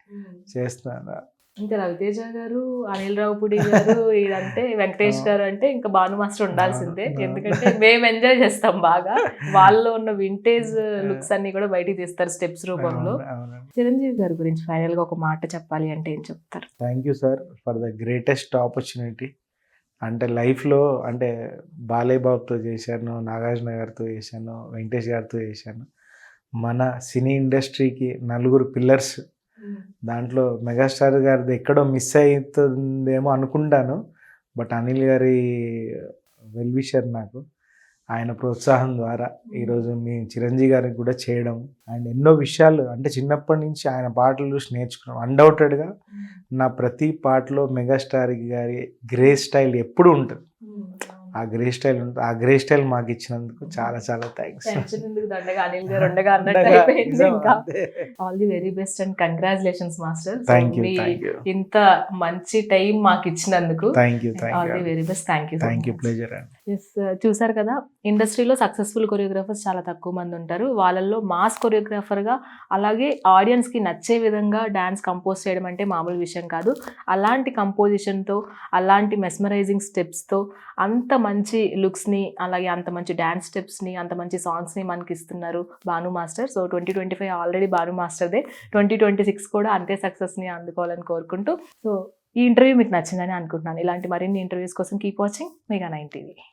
[SPEAKER 2] చేస్తున్నాను.
[SPEAKER 1] ఇంకా రవితేజ గారు, అనిల్ రావుపూడి గారు, ఇదంటే వెంకటేష్ గారు అంటే ఇంకా భాను మాస్టర్ ఉండాల్సిందే. ఎందుకంటే మేము ఎంజాయ్ చేస్తాం బాగా. వాళ్ళలో ఉన్న వింటేజ్ లుక్స్ అన్ని కూడా బయటికి తీస్తారు స్టెప్స్ రూపంలో. చిరంజీవి గారి గురించి ఫైనల్ గా ఒక మాట చెప్పాలి అంటే ఏం చెప్తారు?
[SPEAKER 2] Thank you sir for the greatest opportunity. అంటే లైఫ్లో అంటే బాలయ్య బాబుతో చేశాను, నాగార్జున గారితో చేశాను, వెంకటేష్ గారితో చేశాను. మన సినీ ఇండస్ట్రీకి 4 పిల్లర్స్. దాంట్లో మెగాస్టార్ గారిది ఎక్కడో మిస్ అవుతుందేమో అనుకుంటాను, బట్ అనిల్ గారి వెల్ విషర్ నాకు. ఆయన ప్రోత్సాహం ద్వారా ఈరోజు మీ చిరంజీవి గారికి కూడా చేయడం, అండ్ ఎన్నో విషయాలు అంటే చిన్నప్పటి నుంచి ఆయన పాటలు చూసి నేర్చుకున్నాం. అన్డౌటెడ్గా నా ప్రతి పాటలో మెగాస్టార్ గారి గ్రే స్టైల్ ఎప్పుడు ఉంటుంది. ఆ గ్రే స్టైల్ ఉంటుంది. ఆ గ్రే స్టైల్ మాకు ఇచ్చినందుకు చాలా చాలా thanks.
[SPEAKER 1] All the very best and congratulations master.
[SPEAKER 2] Thank you.
[SPEAKER 1] ఇంత మంచి టైం మాకు ఇచ్చినందుకు
[SPEAKER 2] thank you.
[SPEAKER 1] All the very best. Thank you.
[SPEAKER 2] Pleasure అండి.
[SPEAKER 1] చూసారు కదా, ఇండస్ట్రీలో సక్సెస్ఫుల్ కొరియోగ్రాఫర్స్ చాలా తక్కువ మంది ఉంటారు. వాళ్ళల్లో మాస్ కొరియోగ్రాఫర్గా అలాగే ఆడియన్స్కి నచ్చే విధంగా డ్యాన్స్ కంపోజ్ చేయడం అంటే మామూలు విషయం కాదు. అలాంటి కంపోజిషన్తో, అలాంటి మెస్మరైజింగ్ స్టెప్స్తో, అంత మంచి లుక్స్ని, అలాగే అంత మంచి డ్యాన్స్ స్టెప్స్ని, అంత మంచి సాంగ్స్ని మనకి ఇస్తున్నారు Bhanu master. So 2025 already Bhanu మాస్టర్దే. 2026 కూడా అంతే సక్సెస్ని అందుకోవాలని కోరుకుంటూ, సో ఈ ఇంటర్వ్యూ మీకు నచ్చిందని అనుకుంటున్నాను. ఇలాంటి మరిన్ని ఇంటర్వ్యూస్ కోసం కీప్ వాచింగ్ మెగా 9 TV.